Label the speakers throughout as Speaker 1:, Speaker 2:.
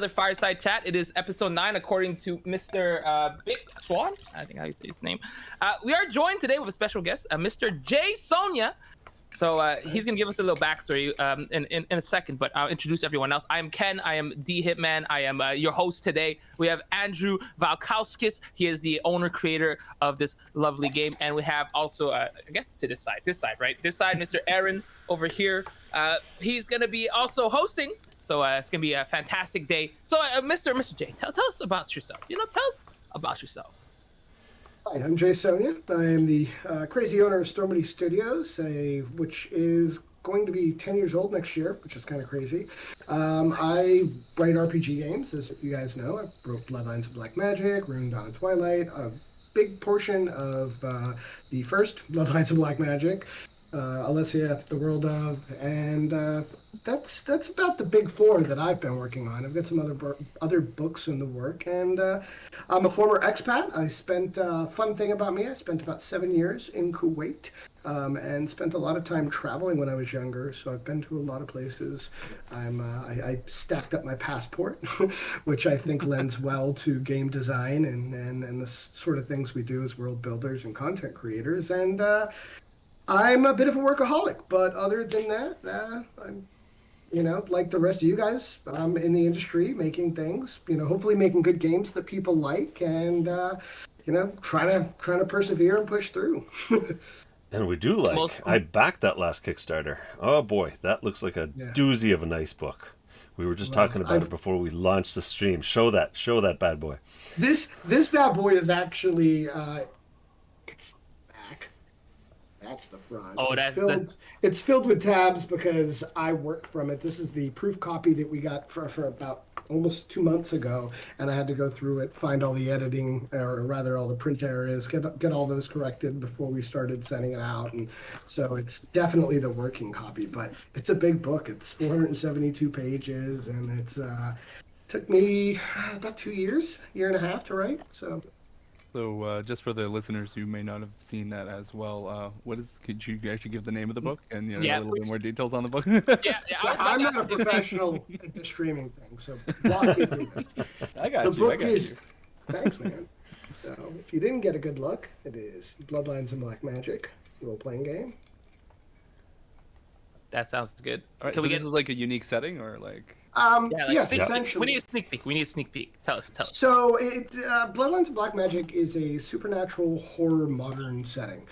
Speaker 1: another Fireside Chat. It is episode 9, according to Mr. Big Swan. I think how you say his name. We are joined today with a special guest, Mr. Jaye Sonia. So he's going to give us a little backstory in a second, but I'll introduce everyone else. I am Ken. I am D Hitman. I am your host today. We have Andrew Valkauskis. He is the owner, creator of this lovely game. And we have also, I guess to this side, right? This side, Mr. Aaron over here. He's going to be also hosting. So it's going to be a fantastic day. So Mr. Jaye, tell us about yourself. Tell us about yourself.
Speaker 2: Hi, I'm Jaye Sonia. I am the crazy owner of Stormity Studios, which is going to be 10 years old next year, which is kind of crazy. I write RPG games, as you guys know. I wrote Bloodlines of Black Magic, Rune Dawn of Twilight, a big portion of the first Bloodlines of Black Magic, Alessia, The World of, and that's about the big four that I've been working on. I've got some other books in the work, and I'm a former expat. I spent fun thing about me. I spent about 7 years in Kuwait, and spent a lot of time traveling when I was younger. So I've been to a lot of places. I stacked up my passport, which I think lends well to game design and the sort of things we do as world builders and content creators. And I'm a bit of a workaholic, but other than that, I'm, like the rest of you guys, I'm in the industry making things, hopefully making good games that people like, and trying to persevere and push through.
Speaker 3: And we do like. I backed that last Kickstarter. Oh boy, that looks like a doozy of a nice book. We were just talking about it before we launched the stream. Show that bad boy.
Speaker 2: This bad boy is actually it's back. That's the front.
Speaker 1: Oh,
Speaker 2: it's filled with tabs because I worked from it. This is the proof copy that we got for about almost 2 months ago, and I had to go through it, find all the editing, or rather all the print errors, get all those corrected before we started sending it out. And so it's definitely the working copy, but it's a big book. It's 472 pages, and it's took me about 2 years, year and a half to write. So
Speaker 4: just for the listeners who may not have seen that as well, could you actually give the name of the book and a little bit more details on the book?
Speaker 1: Yeah.
Speaker 2: I'm not a professional at the streaming thing, so walk me through this.
Speaker 4: I got you.
Speaker 2: Thanks, man. So if you didn't get a good look, it is Bloodlines of Black Magic, role-playing game.
Speaker 1: That sounds good.
Speaker 4: All right, this is like a unique setting, or like?
Speaker 2: Yes, essentially.
Speaker 1: We need a sneak peek. Tell us.
Speaker 2: So, Bloodlines of Black Magic is a supernatural horror modern setting.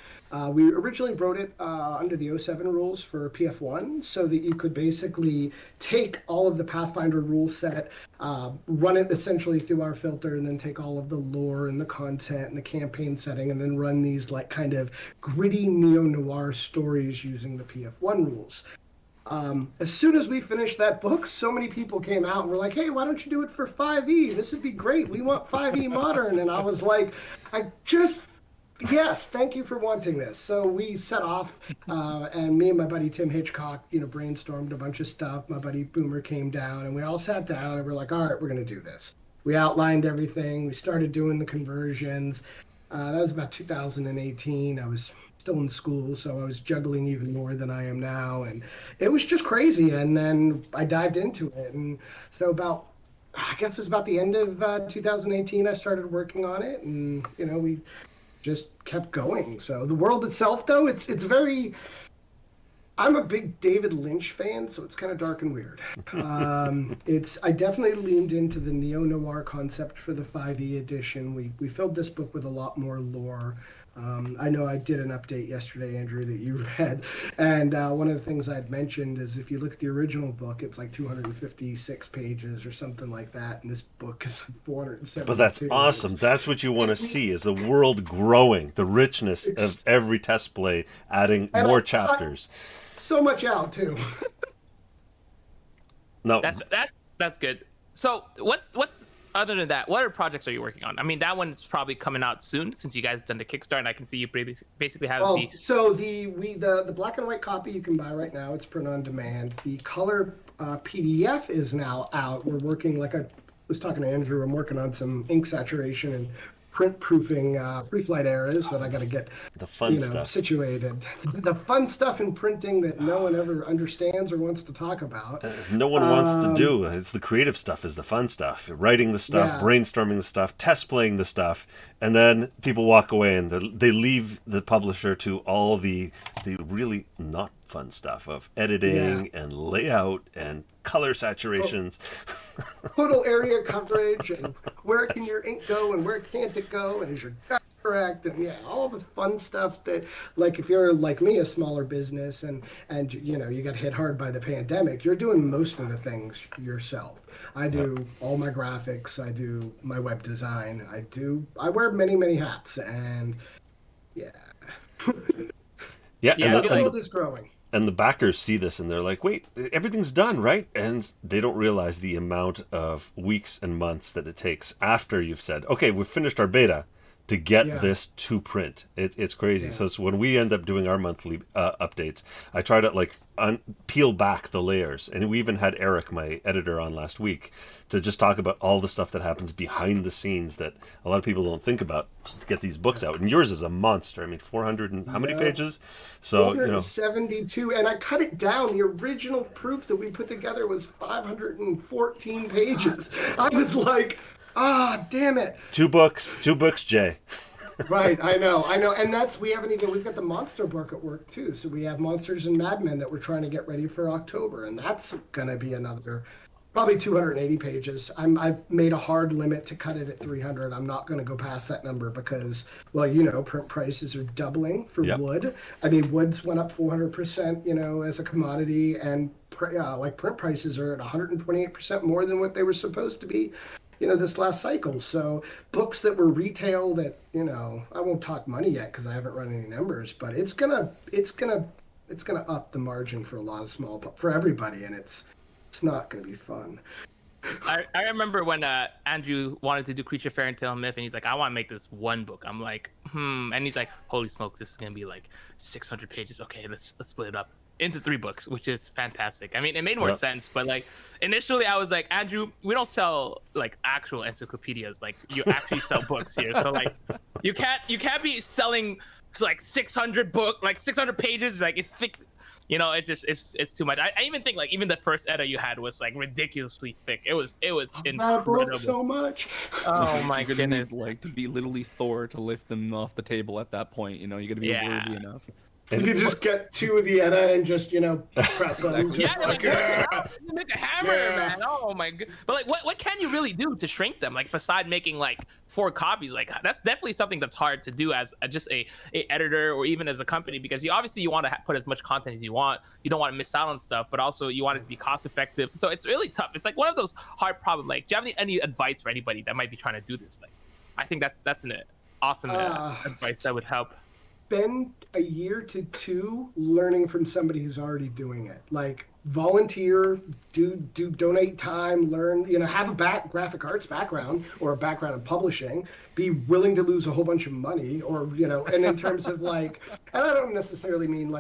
Speaker 2: We originally wrote it under the 07 rules for PF1, so that you could basically take all of the Pathfinder rule set, run it essentially through our filter, and then take all of the lore and the content and the campaign setting, and then run these like kind of gritty neo-noir stories using the PF1 rules. As soon as we finished that book, so many people came out and were like, hey, why don't you do it for 5e? This would be great. We want 5e modern. And I was like, yes, thank you for wanting this. So we set off, and me and my buddy Tim Hitchcock, brainstormed a bunch of stuff. My buddy Boomer came down, and we all sat down and we're like, all right, we're going to do this. We outlined everything. We started doing the conversions. That was about 2018. I was still in school, so I was juggling even more than I am now, and it was just crazy. And then I dived into it, and so I guess it was about the end of 2018 I started working on it, and we just kept going. So the world itself, though, it's very, I'm a big David Lynch fan, so it's kind of dark and weird. I definitely leaned into the neo-noir concept for the 5e edition. We filled this book with a lot more lore. I know I did an update yesterday, Andrew, that you read, and one of the things I'd mentioned is if you look at the original book, it's like 256 pages or something like that, and this book is 472.
Speaker 3: But that's awesome. That's what you want to see, is the world growing, the richness of every test play, adding more chapters.
Speaker 2: So much out, too.
Speaker 3: No,
Speaker 1: that's good. So what's other than that, what other projects are you working on? I mean, that one's probably coming out soon since you guys done the Kickstarter, and I can see you basically have
Speaker 2: So the black and white copy you can buy right now. It's print on demand. The color PDF is now out. We're working, like I was talking to Andrew, I'm working on some ink saturation and print proofing pre-flight errors that I got to get
Speaker 3: the fun stuff
Speaker 2: situated. The fun stuff in printing that no one ever understands or wants to talk about.
Speaker 3: No one wants to do. It's the creative stuff is the fun stuff. Writing the stuff, brainstorming the stuff, test playing the stuff, and then people walk away and they leave the publisher to all the really not fun stuff of editing and layout and color saturations.
Speaker 2: Total area coverage and where can your ink go and where can't it go and is your gut correct and all the fun stuff that, like, if you're like me, a smaller business and you got hit hard by the pandemic, you're doing most of the things yourself. I do all my graphics, I do my web design, I wear many hats, and the world is growing.
Speaker 3: And the backers see this and they're like, wait, everything's done, right? And they don't realize the amount of weeks and months that it takes after you've said, okay, we've finished our beta, to get this to print. It's crazy. So when we end up doing our monthly updates, I try to peel back the layers. And we even had Eric, my editor, on last week to just talk about all the stuff that happens behind the scenes that a lot of people don't think about to get these books out. And yours is a monster. I mean, 400 and how many pages? So
Speaker 2: 472, and I cut it down. The original proof that we put together was 514 pages. I was like, damn it.
Speaker 3: Two books, Jaye.
Speaker 2: Right, I know. And we've got the monster book at work too. So we have Monsters and Madmen that we're trying to get ready for October. And that's going to be another probably 280 pages. I've made a hard limit to cut it at 300. I'm not going to go past that number because, print prices are doubling for wood. I mean, woods went up 400%, as a commodity, and print prices are at 128% more than what they were supposed to be, this last cycle. So books that were retailed at, I won't talk money yet because I haven't run any numbers, but it's gonna up the margin for a lot of for everybody, and it's not going to be fun.
Speaker 1: I remember when Andrew wanted to do Creature, Fairy Tale, Myth, and he's like, I want to make this one book. I'm like, and he's like, holy smokes, this is going to be like 600 pages. Okay, let's split it up into 3 books, which is fantastic. I mean, it made more sense, but initially I was like, Andrew, we don't sell actual encyclopedias. You actually sell books here. So you can't be selling 600 pages. It's thick. It's just it's too much. I even think even the first edit you had was ridiculously thick. It was incredible.
Speaker 2: So much.
Speaker 1: Oh my goodness!
Speaker 4: To be literally Thor to lift them off the table at that point. You got to be worthy enough.
Speaker 2: You could just get 2 of the edit and just press on.
Speaker 1: You make a hammer, man. Oh my god! But what can you really do to shrink them? Beside making 4 copies, that's definitely something that's hard to do as just a editor or even as a company, because you want to put as much content as you want. You don't want to miss out on stuff, but also you want it to be cost effective. So it's really tough. It's one of those hard problems. Do you have any advice for anybody that might be trying to do this? I think that's an awesome advice that would help.
Speaker 2: Spend a year to 2 learning from somebody who's already doing it. Volunteer, donate time, learn, have a graphic arts background or a background in publishing, be willing to lose a whole bunch of money, or, and in terms of and I don't necessarily mean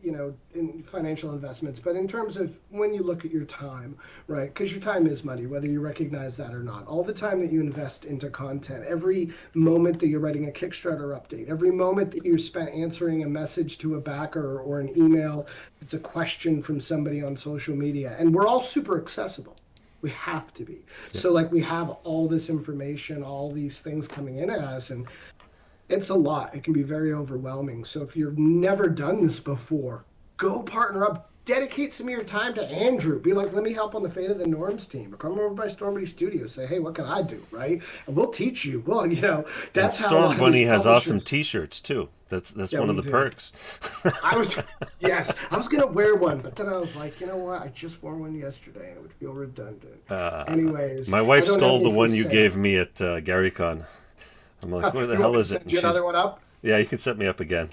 Speaker 2: in financial investments, but in terms of when you look at your time, right? Because your time is money, whether you recognize that or not. All the time that you invest into content, every moment that you're writing a Kickstarter update, every moment that you're spent answering a message to a backer or an email, it's a question from somebody on social media, and we're all super accessible. We have to be. Yeah. So we have all this information, all these things coming in at us, and it's a lot. It can be very overwhelming. So if you've never done this before, go partner up. Dedicate some of your time to Andrew. Be like, let me help on the Fate of the Norns team. Or come over by Stormity Studios. Say, hey, what can I do, right? And we'll teach you. Well, that's
Speaker 3: and Storm Bunny has awesome T-shirts too. That's one of the perks.
Speaker 2: I was gonna wear one, but then I was like, you know what? I just wore one yesterday, and it would feel redundant. Anyways,
Speaker 3: my wife stole the one you gave me at GaryCon. I'm like, where the hell is it?
Speaker 2: Send you another one up?
Speaker 3: Yeah, you can set me up again.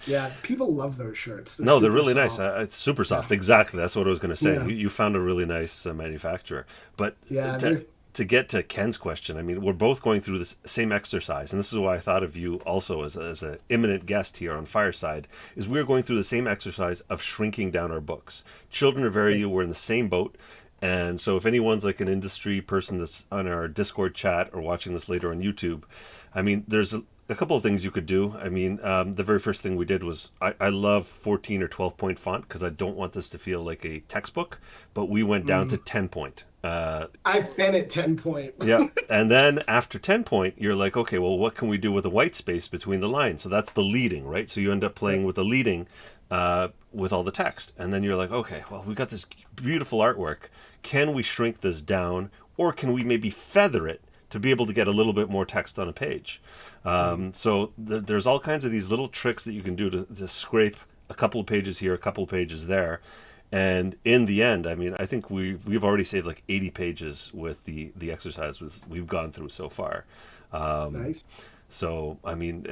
Speaker 2: Yeah, people love those shirts.
Speaker 3: They're really soft. Nice. It's super soft. Yeah. Exactly. That's what I was going to say. Yeah. You found a really nice manufacturer. But to get to Ken's question, I mean, we're both going through this same exercise, and this is why I thought of you also as an imminent guest here on Fireside, is we're going through the same exercise of shrinking down our books. Children of Veru, we're in the same boat. And so if anyone's like an industry person that's on our Discord chat or watching this later on YouTube, I mean, there's a couple of things you could do. I mean, the very first thing we did was I love 14 or 12 point font because I don't want this to feel like a textbook, but we went down to 10 point.
Speaker 2: I've been at 10 point.
Speaker 3: Yeah. And then after 10 point, you're like, okay, well, what can we do with the white space between the lines? So that's the leading, right? So you end up playing with the leading with all the text. And then you're like, okay, well, we got this beautiful artwork. Can we shrink this down, or can we maybe feather it to be able to get a little bit more text on a page? So there's all kinds of these little tricks that you can do to scrape a couple of pages here, a couple of pages there. And in the end, I mean, I think we've already saved like 80 pages with the exercise we've gone through so far.
Speaker 2: Nice.
Speaker 3: So, I mean,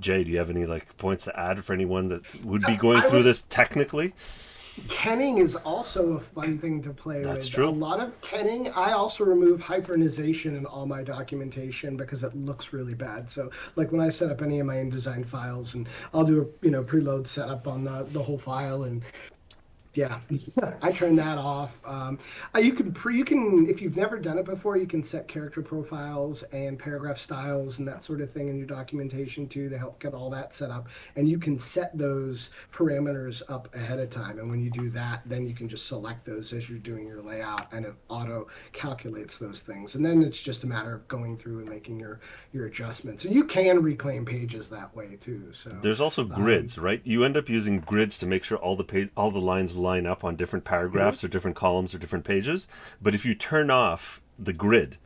Speaker 3: Jaye, do you have any like points to add for anyone that would be going through this technically?
Speaker 2: Kenning is also a fun thing to play with.
Speaker 3: That's true.
Speaker 2: A lot of kenning. I also remove hyphenization in all my documentation because it looks really bad. So, like when I set up any of my InDesign files, and I'll do a preload setup on the whole file, and yeah, I turn that off. You can if you've never done it before, you can set character profiles and paragraph styles and that sort of thing in your documentation too to help get all that set up. And you can set those parameters up ahead of time. And when you do that, then you can just select those as you're doing your layout, and it auto calculates those things. And then it's just a matter of going through and making your adjustments. And you can reclaim pages that way too. So
Speaker 3: there's also grids, right? You end up using grids to make sure all the lines line up on different paragraphs or different columns or different pages. But if you turn off the grid,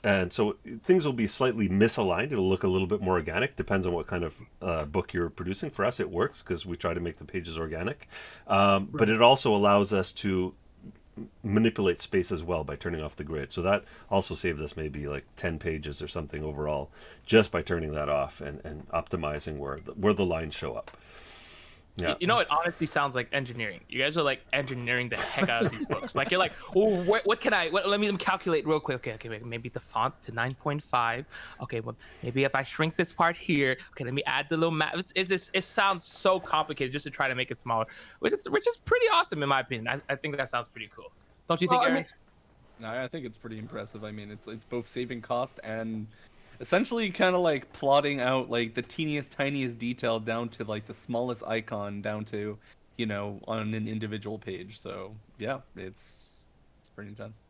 Speaker 3: and so things will be slightly misaligned, it'll look a little bit more organic, depends on what kind of book you're producing. For us, it works because we try to make the pages organic. But it also allows us to manipulate space as well by turning off the grid. So that also saved us maybe like 10 pages or something overall just by turning that off and optimizing where the lines show up. Yeah.
Speaker 1: You know, it honestly sounds like engineering. You guys are like engineering the heck out of these books. Like you're like, oh, what can let me calculate real quick. Okay, maybe the font to 9.5. Okay, well, maybe if I shrink this part here, okay, let me add the little map. It sounds so complicated just to try to make it smaller, which is pretty awesome in my opinion. I think that sounds pretty cool. Don't you think, Aaron?
Speaker 4: No, I think it's pretty impressive. I mean, it's both saving cost and essentially kind of like plotting out like the tiniest detail down to like the smallest icon down to, on an individual page. So yeah, it's pretty intense.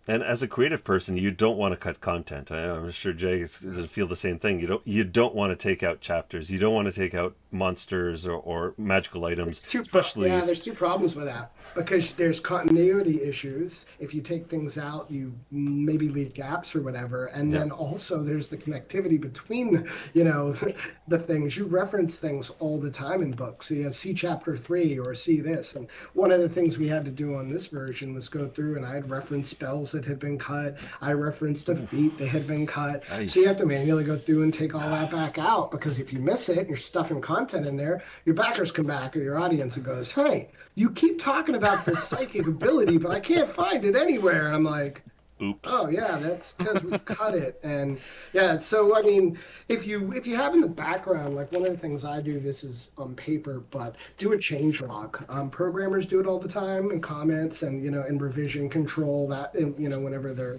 Speaker 3: And as a creative person, you don't want to cut content. I'm sure Jaye doesn't feel the same thing. You don't want to take out chapters. You don't want to take out monsters or magical items.
Speaker 2: There's two problems with that, because there's continuity issues. If you take things out, you maybe leave gaps or whatever, and then also there's the connectivity between the things. You reference things all the time in books. So you see chapter 3 or see this, and one of the things we had to do on this version was go through, and I'd reference spells that had been cut. I referenced a feat that had been cut. Nice. So you have to manually go through and take all that back out, because if you miss it and you're stuffing content in there, your backers come back or your audience and goes, hey, you keep talking about this psychic ability, but I can't find it anywhere. And I'm like,
Speaker 3: oops.
Speaker 2: Oh yeah, that's because we cut it. And yeah, so I mean, if you have in the background, like one of the things I do, this is on paper, but do a change log. Programmers do it all the time in comments and in revision control, that whenever they're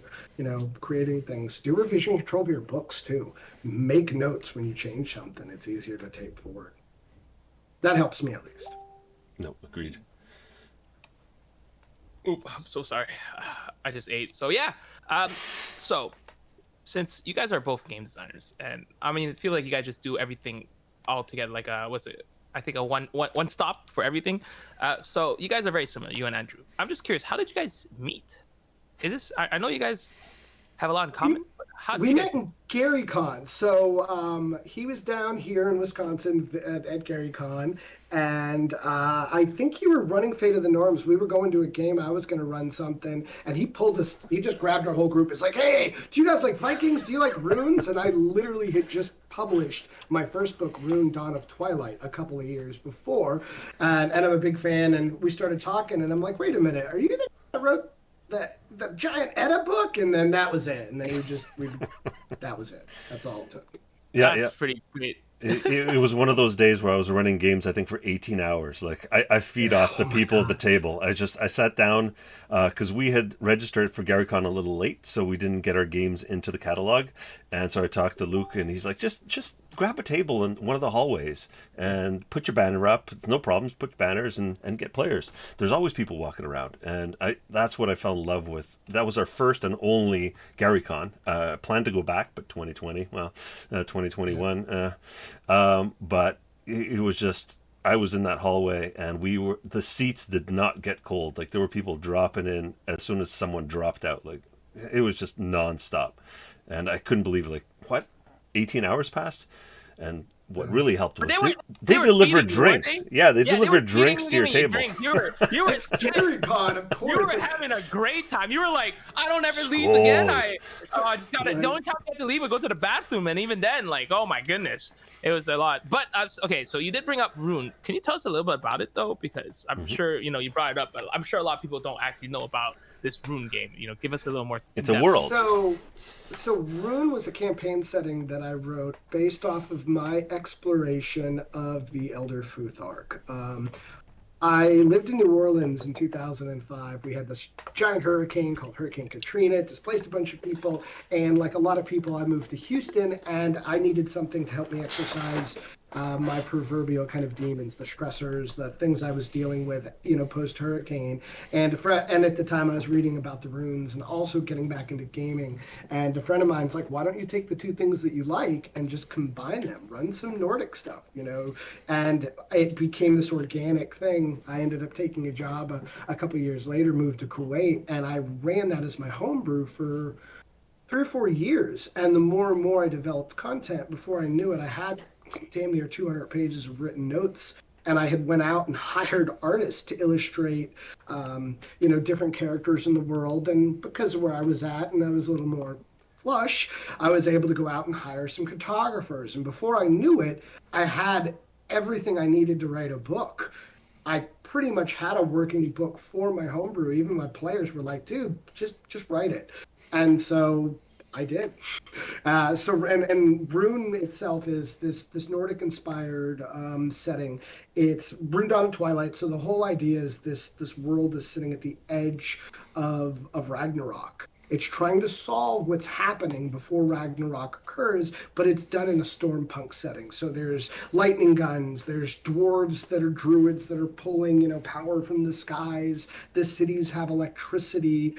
Speaker 2: creating things. Do revision control of your books too. Make notes when you change something. It's easier to take forward. That helps me at least.
Speaker 3: No, agreed.
Speaker 1: Oop, I'm so sorry. I just ate. So yeah. So since you guys are both game designers, and I mean, I feel like you guys just do everything all together. Like what's it? I think a one stop for everything. So you guys are very similar, you and Andrew. I'm just curious, how did you guys meet? Is this? I know you guys have a lot in common. But how did
Speaker 2: we
Speaker 1: you
Speaker 2: met
Speaker 1: guys...
Speaker 2: in GaryCon. So he was down here in Wisconsin at GaryCon, and I think you were running Fate of the Norms. We were going to a game. I was going to run something, and he pulled us. He just grabbed our whole group. It's like, hey, do you guys like Vikings? Do you like runes? And I literally had just published my first book, Rune: Dawn of Twilight, a couple of years before, and I'm a big fan. And we started talking, and I'm like, wait a minute, are you the guy that wrote the giant Edda book? And then that was it. And then that was it. That's all it took.
Speaker 3: Yeah,
Speaker 1: That's pretty great.
Speaker 3: It was one of those days where I was running games, I think, for 18 hours. Like, I feed off the people at the table. I sat down because we had registered for GaryCon a little late, so we didn't get our games into the catalog. And so I talked to Luke, and he's like, just grab a table in one of the hallways and put your banner up. It's no problems. Put banners and get players. There's always people walking around. And that's what I fell in love with. That was our first and only GaryCon. Planned to go back, but 2020, 2021. Yeah. But it was just, I was in that hallway and the seats did not get cold. Like, there were people dropping in as soon as someone dropped out. Like, it was just nonstop. And I couldn't believe it. Like, what? 18 hours passed? And what really helped was they delivered drinks. They delivered drinks to your table.
Speaker 1: You were
Speaker 2: GaryCon, of course.
Speaker 1: You were having a great time. You were like, I don't ever leave again. I just gotta. The only time I have to leave, I go to the bathroom, and even then, like, oh my goodness, it was a lot. But okay, so you did bring up Rune. Can you tell us a little bit about it though? Because I'm sure you brought it up, but I'm sure a lot of people don't actually know about this Rune game. Give us a little more.
Speaker 3: It's a world.
Speaker 2: So Rune was a campaign setting that I wrote based off of my exploration of the Elder Futhark. I lived in New Orleans in 2005. We had this giant hurricane called Hurricane Katrina. It displaced a bunch of people. And like a lot of people, I moved to Houston, and I needed something to help me exercise my proverbial kind of demons, the stressors, the things I was dealing with, post-hurricane. And at the time I was reading about the runes and also getting back into gaming. And a friend of mine's like, why don't you take the two things that you like and just combine them, run some Nordic stuff, And it became this organic thing. I ended up taking a job a couple years later, moved to Kuwait, and I ran that as my homebrew for 3 or 4 years. And the more and more I developed content, before I knew it, I had damn near 200 pages of written notes, and I had went out and hired artists to illustrate different characters in the world. And because of where I was at, and I was a little more flush, I was able to go out and hire some cartographers, and before I knew it, I had everything I needed to write a book. I pretty much had a working book for my homebrew. Even my players were like, dude, just write it. And so I did. And Rune itself is this Nordic-inspired setting. It's Rune Dawn of Twilight. So the whole idea is this world is sitting at the edge of Ragnarok. It's trying to solve what's happening before Ragnarok occurs, but it's done in a stormpunk setting. So there's lightning guns, there's dwarves that are druids that are pulling, power from the skies. The cities have electricity.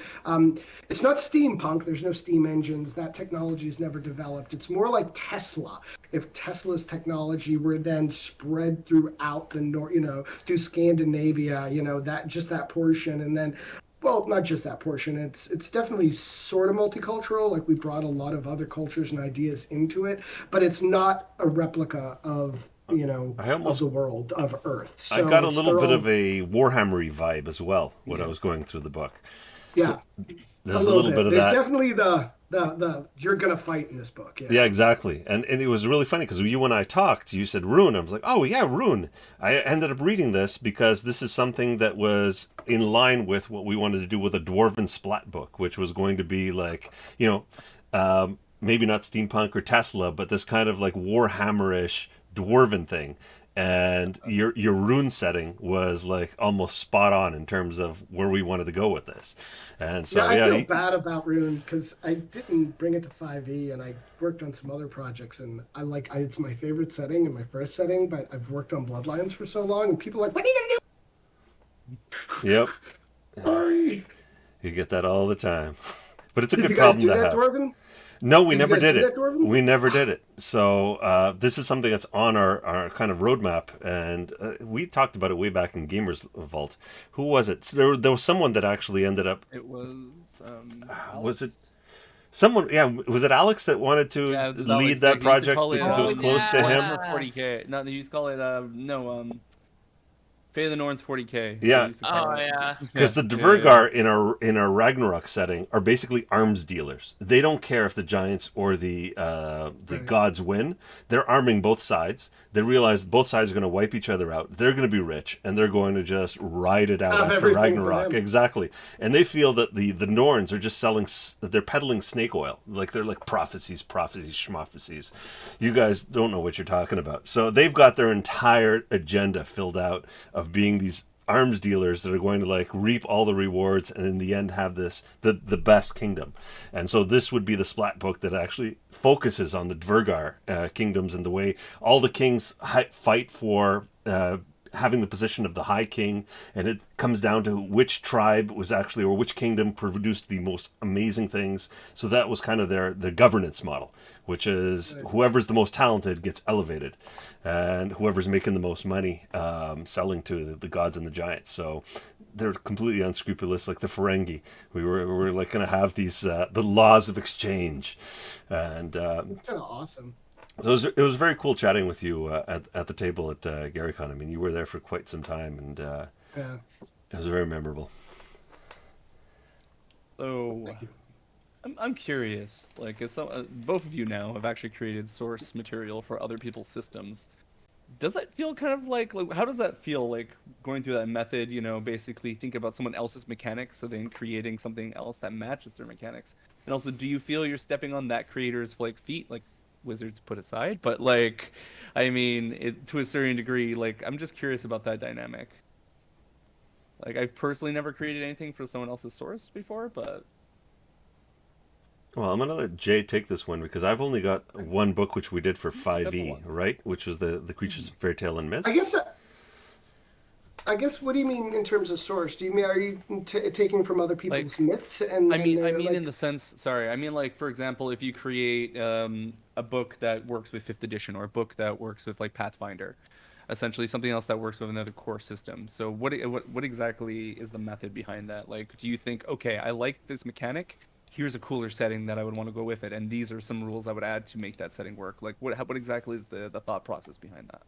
Speaker 2: It's not steampunk. There's no steam engines. That technology is never developed. It's more like Tesla. If Tesla's technology were then spread throughout through Scandinavia, that portion, and then. Well, not just that portion. It's definitely sort of multicultural. Like, we brought a lot of other cultures and ideas into it, but it's not a replica of of the world of Earth. So
Speaker 3: I got a little bit of a Warhammery vibe as well when I was going through the book.
Speaker 2: Yeah,
Speaker 3: there's a little bit of that.
Speaker 2: There's definitely the you're gonna fight in this book.
Speaker 3: Yeah, exactly. And it was really funny because you and I talked. You said Rune. I was like, oh yeah, Rune. I ended up reading this because this is something that was in line with what we wanted to do with a Dwarven Splat book, which was going to be like, maybe not steampunk or Tesla, but this kind of like Warhammer-ish Dwarven thing. And your Rune setting was like almost spot on in terms of where we wanted to go with this. And so
Speaker 2: I feel bad about Rune because I didn't bring it to 5e, and I worked on some other projects, and it's my favorite setting and my first setting, but I've worked on Bloodlines for so long, and people are like, what are you gonna do?
Speaker 3: Yep.
Speaker 2: Sorry.
Speaker 3: You get that all the time. But it's a
Speaker 2: Did
Speaker 3: good
Speaker 2: you guys
Speaker 3: problem
Speaker 2: do
Speaker 3: to
Speaker 2: that,
Speaker 3: have.
Speaker 2: Dwarven?
Speaker 3: No, we never did it.
Speaker 2: Dwarven?
Speaker 3: We never did it. So this is something that's on our kind of roadmap, and we talked about it way back in Gamers Vault. Who was it? So there was someone that actually ended up.
Speaker 4: It was.
Speaker 3: Was it someone? Yeah, was it Alex that wanted to lead that project because it was close to him?
Speaker 4: For 40K. No, he used to call it Fate of the Norns 40K.
Speaker 3: Yeah.
Speaker 4: They used to call
Speaker 1: Oh
Speaker 4: it.
Speaker 1: yeah.
Speaker 3: Because the Dvergar in a Ragnarok setting are basically arms dealers. They don't care if the giants or the
Speaker 2: Right.
Speaker 3: gods win. They're arming both sides. They realize both sides are going to wipe each other out. They're going to be rich, and they're going to just ride it out
Speaker 2: Have
Speaker 3: after
Speaker 2: everything for
Speaker 3: Ragnarok.
Speaker 2: them.
Speaker 3: Exactly. And they feel that the Norns are just selling. They're peddling snake oil. Like they're like prophecies, schmophecies. You guys don't know what you're talking about. So they've got their entire agenda filled out of being these arms dealers that are going to like reap all the rewards and in the end have this the best kingdom. And so this would be the splat book that actually focuses on the Dvergar kingdoms and the way all the kings fight for having the position of the High King, and it comes down to which tribe was actually, or which kingdom produced the most amazing things. So that was kind of their governance model, which is whoever's the most talented gets elevated, and whoever's making the most money selling to the gods and the giants. So they're completely unscrupulous, like the Ferengi. We were like going to have these the laws of exchange, and
Speaker 2: It's kind of awesome.
Speaker 3: so it was very cool chatting with you at the table at GaryCon. I mean, you were there for quite some time, and
Speaker 2: Yeah.
Speaker 3: it was very memorable.
Speaker 4: So,
Speaker 2: Thank you.
Speaker 4: I'm curious. Like, as both of you now have actually created source material for other people's systems. Does that feel kind of like how does that feel like going through that method? You know, basically think about someone else's mechanics, so then creating something else that matches their mechanics. And also, do you feel you're stepping on that creator's like feet, like Wizards put aside? But like, I mean, to a certain degree, like I'm just curious about that dynamic. Like, I've personally never created anything for someone else's source before, but
Speaker 3: Well, I'm gonna let Jay take this one because I've only got one book which we did for 5e, right? Which was the Creatures of Fairy Tale and Myth.
Speaker 2: I guess. What do you mean in terms of source? Do you mean are you taking from other people's myths? And
Speaker 4: I mean,
Speaker 2: like...
Speaker 4: in the sense, sorry, I mean, like, for example, if you create a book that works with 5th edition or a book that works with like Pathfinder, essentially something else that works with another core system. So what exactly is the method behind that? Like, do you think, okay, I like this mechanic, here's a cooler setting that I would want to go with it, and these are some rules I would add to make that setting work? Like, what exactly is the thought process behind that?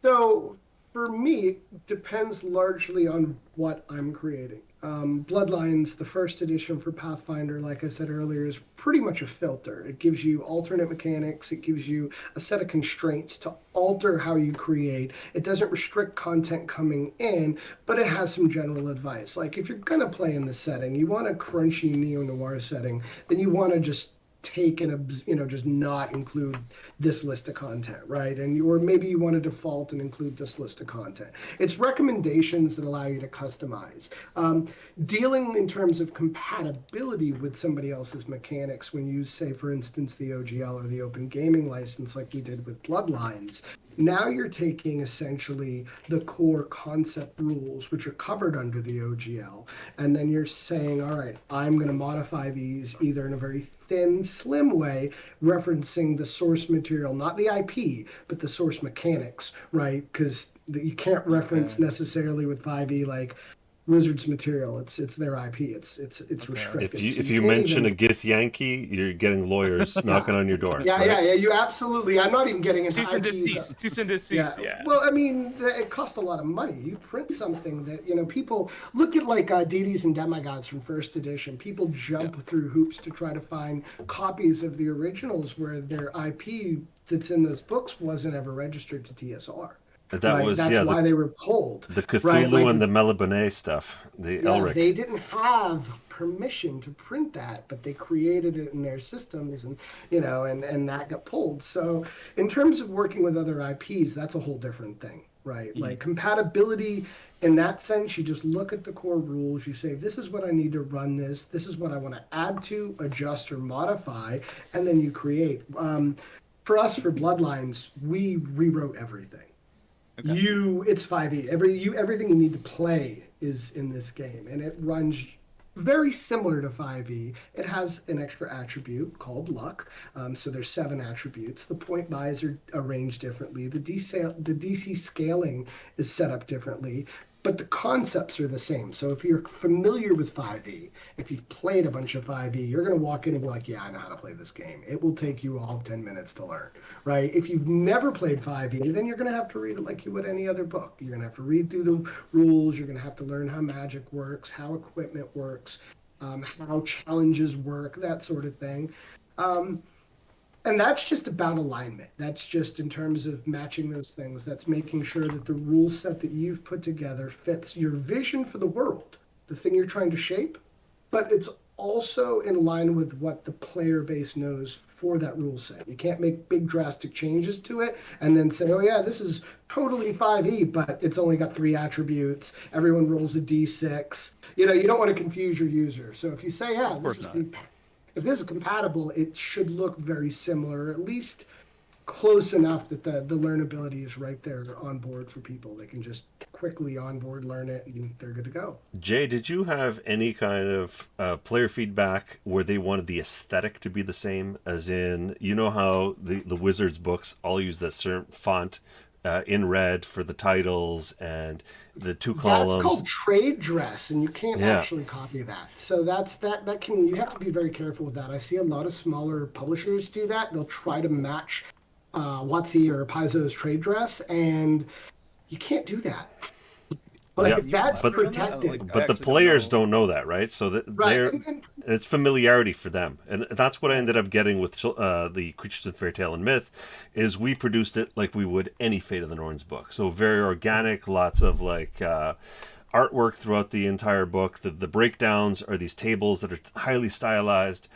Speaker 2: So for me, it depends largely on what I'm creating. Bloodlines, the first edition for Pathfinder, like I said earlier, is pretty much a filter. It gives you alternate mechanics. It gives you a set of constraints to alter how you create. It doesn't restrict content coming in, but it has some general advice. Like if you're going to play in this setting, you want a crunchy neo-noir setting, then you want to just take and just not include this list of content, right? Or maybe you want to default and include this list of content. It's recommendations that allow you to customize. Dealing in terms of compatibility with somebody else's mechanics, when you say, for instance, the OGL or the Open Gaming License, like we did with Bloodlines, now you're taking essentially the core concept rules, which are covered under the OGL, and then you're saying, all right, I'm going to modify these either in a very thin, slim way, referencing the source material, not the IP, but the source mechanics, right? Because you can't reference necessarily with 5e like Wizards material. It's their IP. It's restricted.
Speaker 3: If you mention a Githyanki, you're getting lawyers knocking on your door.
Speaker 2: Yeah,
Speaker 3: right?
Speaker 2: yeah. You absolutely. I'm not even getting into
Speaker 1: Cease and
Speaker 2: IPs.
Speaker 1: desist. Cease and desist. Yeah.
Speaker 2: Well, I mean, it costs a lot of money. You print something that people look at, like deities and demigods from first edition. People jump through hoops to try to find copies of the originals where their IP that's in those books wasn't ever registered to TSR. That's why they were pulled.
Speaker 3: The Cthulhu
Speaker 2: right? Like,
Speaker 3: and the Melibone stuff, the Elric.
Speaker 2: They didn't have permission to print that, but they created it in their systems, and and that got pulled. So, in terms of working with other IPs, that's a whole different thing, right? Mm-hmm. Like compatibility. In that sense, you just look at the core rules. You say, this is what I need to run this. This is what I want to add to, adjust, or modify, and then you create. For us, for Bloodlines, we rewrote everything. Okay. It's 5e. Everything you need to play is in this game, and it runs very similar to 5e. It has an extra attribute called luck. So there's 7 attributes. The point buys are arranged differently. The DC scaling is set up differently. but the concepts are the same. So if you're familiar with 5e, if you've played a bunch of 5e, you're going to walk in and be like, yeah, I know how to play this game. It will take you all of 10 minutes to learn, right? If you've never played 5e, then you're going to have to read it like you would any other book. You're going to have to read through the rules. You're going to have to learn how magic works, how equipment works, how challenges work, that sort of thing. And that's just about alignment. That's just in terms of matching those things. That's making sure that the rule set that you've put together fits your vision for the world, the thing you're trying to shape, but it's also in line with what the player base knows for that rule set. You can't make big drastic changes to it and then say, oh yeah, this is totally 5e, but it's only got 3 attributes. Everyone rolls a d6. You don't want to confuse your user. So if you say, yeah, if this is compatible, it should look very similar, at least close enough that the learnability is right there on board for people. They can just quickly onboard, learn it, and they're good to go.
Speaker 3: Jay, did you have any kind of player feedback where they wanted the aesthetic to be the same? As in, you know how the Wizards books all use that certain font in red for the titles and the 2 columns.
Speaker 2: That's called trade dress, and you can't actually copy that. So you have to be very careful with that. I see a lot of smaller publishers do that. They'll try to match WotC or Paizo's trade dress, and you can't do that. But that's protected.
Speaker 3: But the players don't know that, right? So it's familiarity for them. And that's what I ended up getting with the Creatures of Fairy Tale and Myth, is we produced it like we would any Fate of the Norns book. So very organic, lots of artwork throughout the entire book. The breakdowns are these tables that are highly stylized.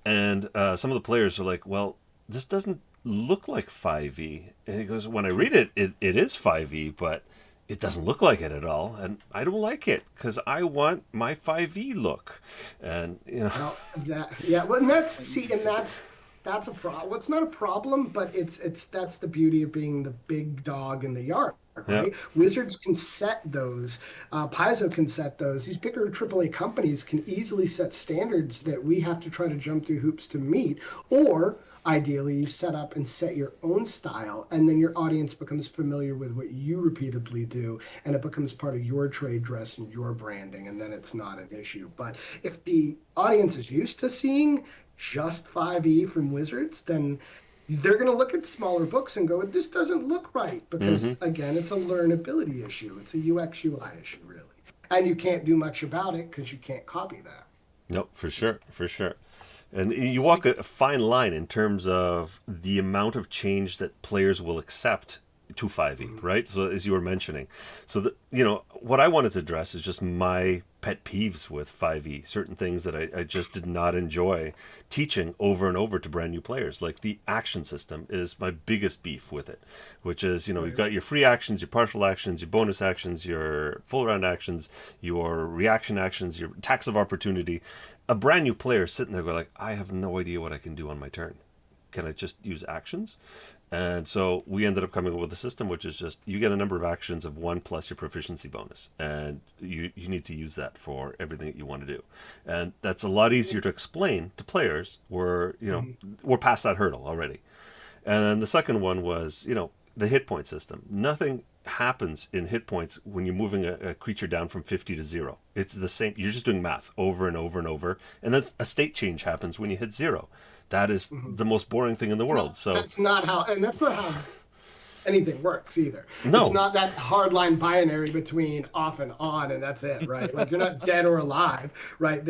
Speaker 3: And some of the players are like, well, this doesn't look like 5e. And he goes, when I read it, it is 5e, but it doesn't look like it at all, and I don't like it because I want my 5e look, and
Speaker 2: Well, and that's a problem. Well, it's not a problem, but that's the beauty of being the big dog in the yard, right?
Speaker 3: Yep.
Speaker 2: Wizards can set those. Paizo can set those. These bigger AAA companies can easily set standards that we have to try to jump through hoops to meet, or ideally, you set up and set your own style, and then your audience becomes familiar with what you repeatedly do, and it becomes part of your trade dress and your branding, and then it's not an issue. But if the audience is used to seeing just 5e from Wizards, then they're going to look at smaller books and go, this doesn't look right, because, again, it's a learnability issue. It's a UX UI issue, really. And you can't do much about it because you can't copy that.
Speaker 3: Nope, for sure. And you walk a fine line in terms of the amount of change that players will accept to 5e, right? So as you were mentioning, so what I wanted to address is just my pet peeves with 5e, certain things that I just did not enjoy teaching over and over to brand new players. Like the action system is my biggest beef with it, which is, you've got your free actions, your partial actions, your bonus actions, your full round actions, your reaction actions, your attacks of opportunity. A brand new player sitting there going like, I have no idea what I can do on my turn. Can I just use actions? And so we ended up coming up with a system which is just, you get a number of actions of 1 plus your proficiency bonus, and you need to use that for everything that you want to do. And that's a lot easier to explain to players where, we're past that hurdle already. And then the second one was, the hit point system. Nothing happens in hit points when you're moving a creature down from 50 to 0. It's the same. You're just doing math over and over and over. And then a state change happens when you hit 0. That is the most boring thing in the world.
Speaker 2: That's not how anything works either.
Speaker 3: No.
Speaker 2: It's not that hard line binary between off and on, and that's it, right? Like, you're not dead or alive, right?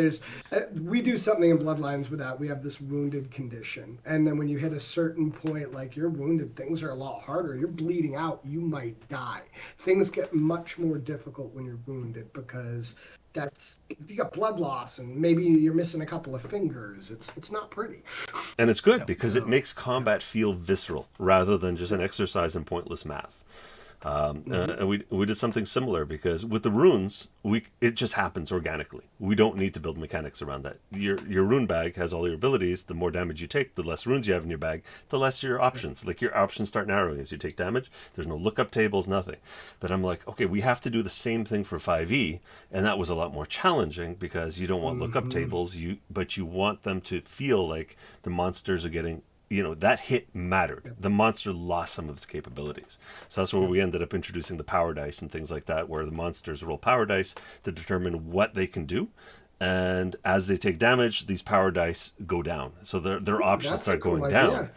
Speaker 2: We do something in Bloodlines with that. We have this wounded condition. And then when you hit a certain point, like, you're wounded, things are a lot harder. You're bleeding out, you might die. Things get much more difficult when you're wounded, because if you got blood loss and maybe you're missing a couple of fingers, it's not pretty.
Speaker 3: And it's good because it makes combat feel visceral rather than just an exercise in pointless math. And we did something similar because with the runes, it just happens organically. We don't need to build mechanics around that. Your rune bag has all your abilities. The more damage you take, the less runes you have in your bag, the less your options. Like, your options start narrowing as you take damage. There's no lookup tables, nothing. But I'm like, okay, we have to do the same thing for 5e, and that was a lot more challenging because you don't want lookup tables, but you want them to feel like the monsters are getting that hit mattered. The monster lost some of its capabilities. So that's where we ended up introducing the power dice and things like that, where the monsters roll power dice to determine what they can do. And as they take damage, these power dice go down. So their options start going down.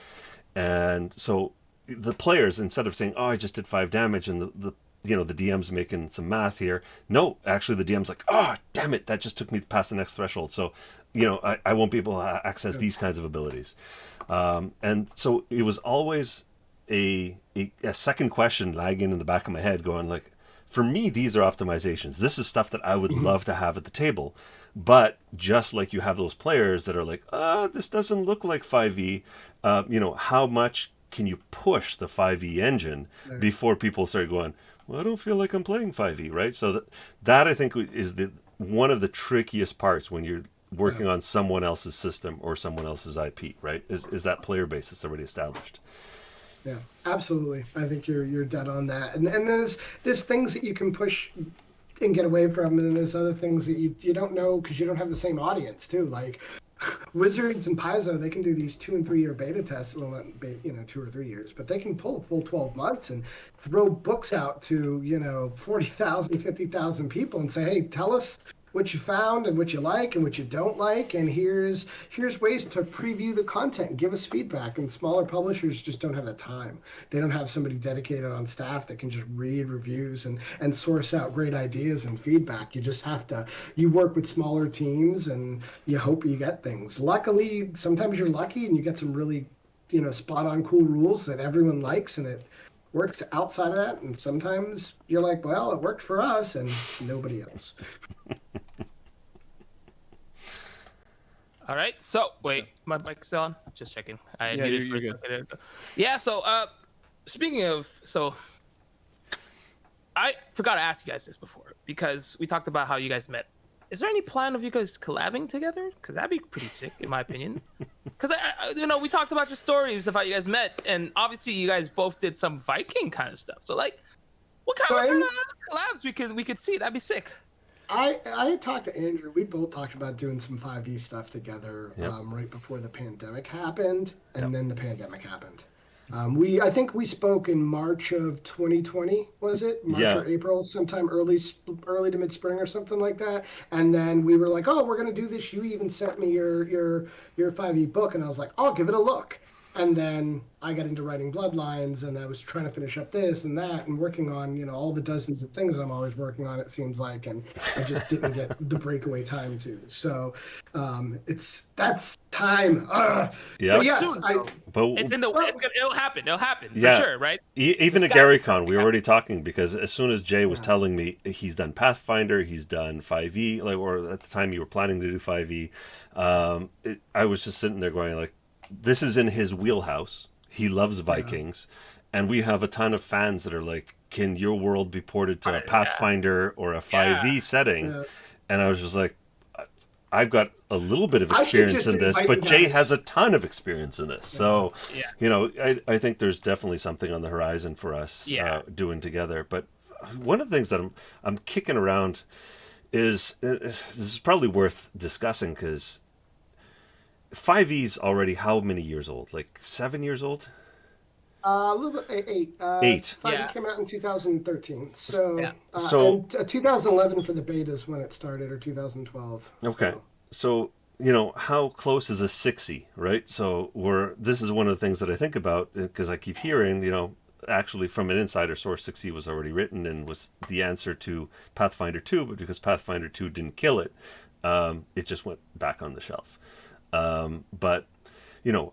Speaker 3: And so the players, instead of saying, oh, I just did 5 damage, and the DM's making some math here. No, actually the DM's like, oh, damn it, that just took me past the next threshold. So, I won't be able to access these kinds of abilities. And so it was always a second question lagging in the back of my head going like, for me, these are optimizations. This is stuff that I would love to have at the table. But just like you have those players that are like, this doesn't look like 5e, how much can you push the 5e engine before people start going, well, I don't feel like I'm playing 5e, right? So that I think is one of the trickiest parts when you're working on someone else's system or someone else's IP, right? Is that player base that's already established.
Speaker 2: Yeah, absolutely. I think you're dead on that. And there's things that you can push and get away from, and then there's other things that you don't know because you don't have the same audience too. Like Wizards and Paizo, they can do these 2 and 3 year beta tests. Well, not 2 or 3 years, but they can pull a full 12 months and throw books out to 40,000, 50,000 people and say, hey, tell us what you found and what you like and what you don't like, and here's ways to preview the content and give us feedback. And smaller publishers just don't have the time. They don't have somebody dedicated on staff that can just read reviews and source out great ideas and feedback. You just have to, you work with smaller teams and you hope you get things. Luckily, sometimes you're lucky and you get some really spot on cool rules that everyone likes and it works outside of that, and sometimes you're like, well, it worked for us and nobody else.
Speaker 1: All right. So wait, my mic's still on. Just checking.
Speaker 4: You're good.
Speaker 1: Yeah. So speaking of, I forgot to ask you guys this before because we talked about how you guys met. Is there any plan of you guys collabing together? Because that'd be pretty sick, in my opinion. Because we talked about your stories of how you guys met, and obviously you guys both did some Viking kind of stuff. So like, what kind of collabs we could see? That'd be sick.
Speaker 2: I talked to Andrew. We both talked about doing some 5e stuff together right before the pandemic happened, and then the pandemic happened. I think we spoke in March of 2020, was it? March or April, sometime early to mid-spring or something like that. And then we were like, oh, we're going to do this. You even sent me your 5e book, and I was like, I'll give it a look. And then I got into writing Bloodlines, and I was trying to finish up this and that and working on, all the dozens of things I'm always working on, it seems like, and I just didn't get the breakaway time to. So that's time.
Speaker 3: Yeah.
Speaker 2: Yes,
Speaker 1: it'll happen. It'll happen for sure, right?
Speaker 3: Even at GaryCon, we were already talking because as soon as Jaye was telling me he's done Pathfinder, he's done 5e, or at the time you were planning to do 5e, I was just sitting there going like, this is in his wheelhouse. He loves Vikings, and we have a ton of fans that are like, can your world be ported to a Pathfinder or a 5e setting? Yeah. And I was just like, I've got a little bit of experience in this, but Jaye has a ton of experience in this. So, I think there's definitely something on the horizon for us doing together. But one of the things that I'm kicking around is, this is probably worth discussing because 5e's already how many years old? Like 7 years old?
Speaker 2: A little bit, 8.
Speaker 3: 8.
Speaker 2: 5e came out in 2013. So 2011 for the betas when it started, or 2012.
Speaker 3: Okay. So how close is a 6e, right? So this is one of the things that I think about because I keep hearing, actually from an insider source, 6e was already written and was the answer to Pathfinder 2, but because Pathfinder 2 didn't kill it, it just went back on the shelf. But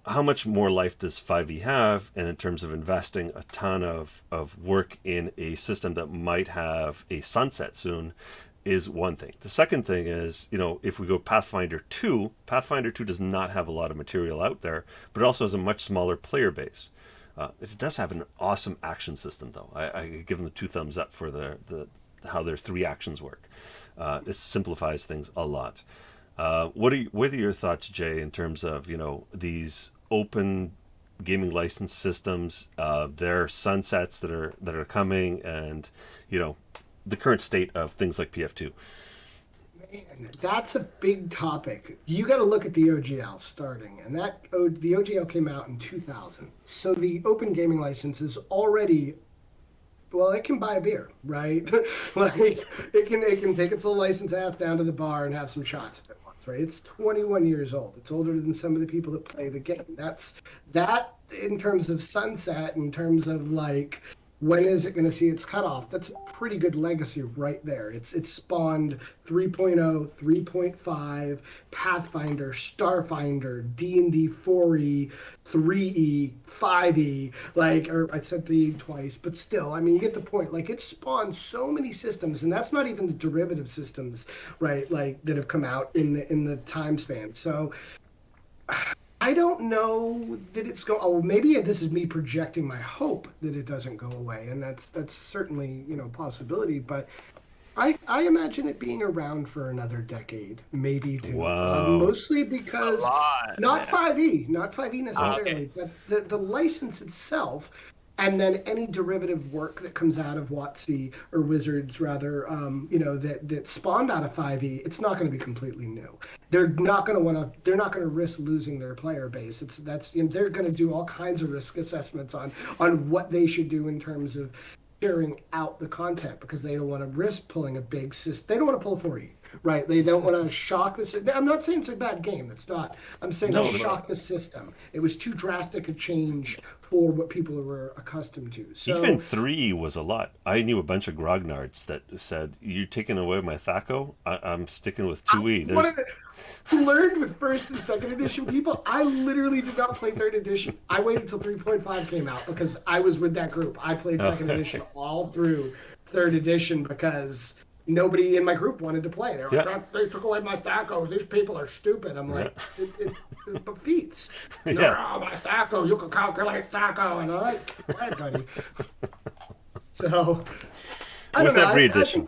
Speaker 3: how much more life does 5e have? And in terms of investing a ton of work in a system that might have a sunset soon is one thing. The second thing is, if we go Pathfinder 2 does not have a lot of material out there, but it also has a much smaller player base. It does have an awesome action system, though. I give them the 2 thumbs up for how their 3 actions work. It simplifies things a lot. What are your thoughts, Jaye, in terms of these open gaming license systems, their sunsets that are coming, and the current state of things like PF2?
Speaker 2: Man, that's a big topic. You got to look at the OGL starting, and the OGL came out in 2000. So the open gaming license is already, well, it can buy a beer, right? Like it can take its little license ass down to the bar and have some shots if it wants, right? It's 21 years old. It's older than some of the people that play the game. That in terms of sunset, in terms of like when is it going to see its cutoff? That's a pretty good legacy right there. It's spawned 3.0, 3.5, Pathfinder, Starfinder, D&D 4E, 3E, 5E, like, or I said 3E twice, but still, I mean, you get the point. Like, it spawned so many systems, and that's not even the derivative systems, right? Like that have come out in the time span. So I don't know that it's going. Oh, maybe this is me projecting my hope that it doesn't go away, and that's certainly a possibility. But I imagine it being around for another decade, maybe two.
Speaker 3: Wow.
Speaker 2: Mostly because not 5e, not 5e necessarily,
Speaker 1: okay.
Speaker 2: but the license itself, and then any derivative work that comes out of WotC or Wizards rather, that spawned out of 5e, it's not going to be completely new. They're not going to risk losing their player base. They're going to do all kinds of risk assessments on what they should do in terms of sharing out the content, because they don't want to risk pulling a big system. They don't want to pull a 4E, right? They don't want to shock the system. I'm not saying it's a bad game. It's not. I'm saying shock the system. It was too drastic a change for what people were accustomed to. So,
Speaker 3: even 3 was a lot. I knew a bunch of grognards that said, "You're taking away my Thaco. I'm sticking with 2E."
Speaker 2: Learned with first and second edition people. I literally did not play third edition. I waited until 3.5 came out because I was with that group. I played second edition all through third edition because nobody in my group wanted to play. They were like, "They took away my Thaco. These people are stupid." I'm like, it defeats. No, my Thaco. You can calculate Thaco. And I'm like, all right, buddy. So, I don't know.
Speaker 3: Every edition.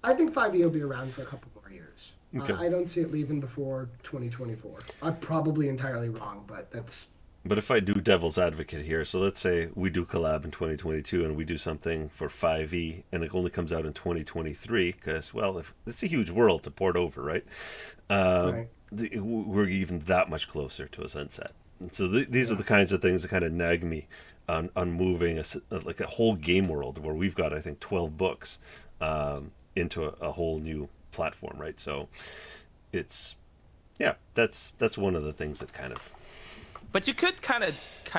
Speaker 2: I think 5e will be around for a couple more years.
Speaker 3: Okay.
Speaker 2: I don't see it leaving before 2024. I'm probably entirely wrong, but that's...
Speaker 3: But if I do devil's advocate here, so let's say we do collab in 2022 and we do something for 5e and it only comes out in 2023 because, well, it's a huge world to port over, right?
Speaker 2: Right.
Speaker 3: We're even that much closer to a sunset. And so these are the kinds of things that kind of nag me on moving like a whole game world where we've got, I think, 12 books into a whole new platform, right? So it's that's one of the things that kind of...
Speaker 1: But you could kind of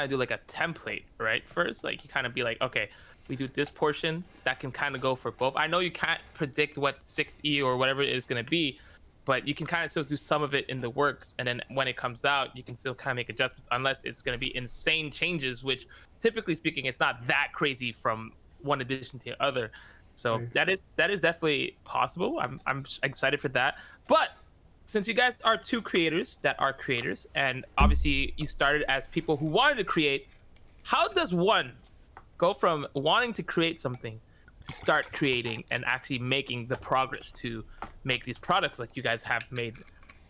Speaker 1: do like a template, right? First, like you kind of be like, okay, we do this portion that can kind of go for both. I know you can't predict what 6E or whatever it is going to be, but you can kind of still do some of it in the works, and then when it comes out, you can still kind of make adjustments, unless it's going to be insane changes, which typically speaking, it's not that crazy from one edition to the other. So that is definitely possible. I'm excited for that. But since you guys are two creators that are creators, and obviously you started as people who wanted to create, how does one go from wanting to create something to start creating and actually making the progress to make these products like you guys have made?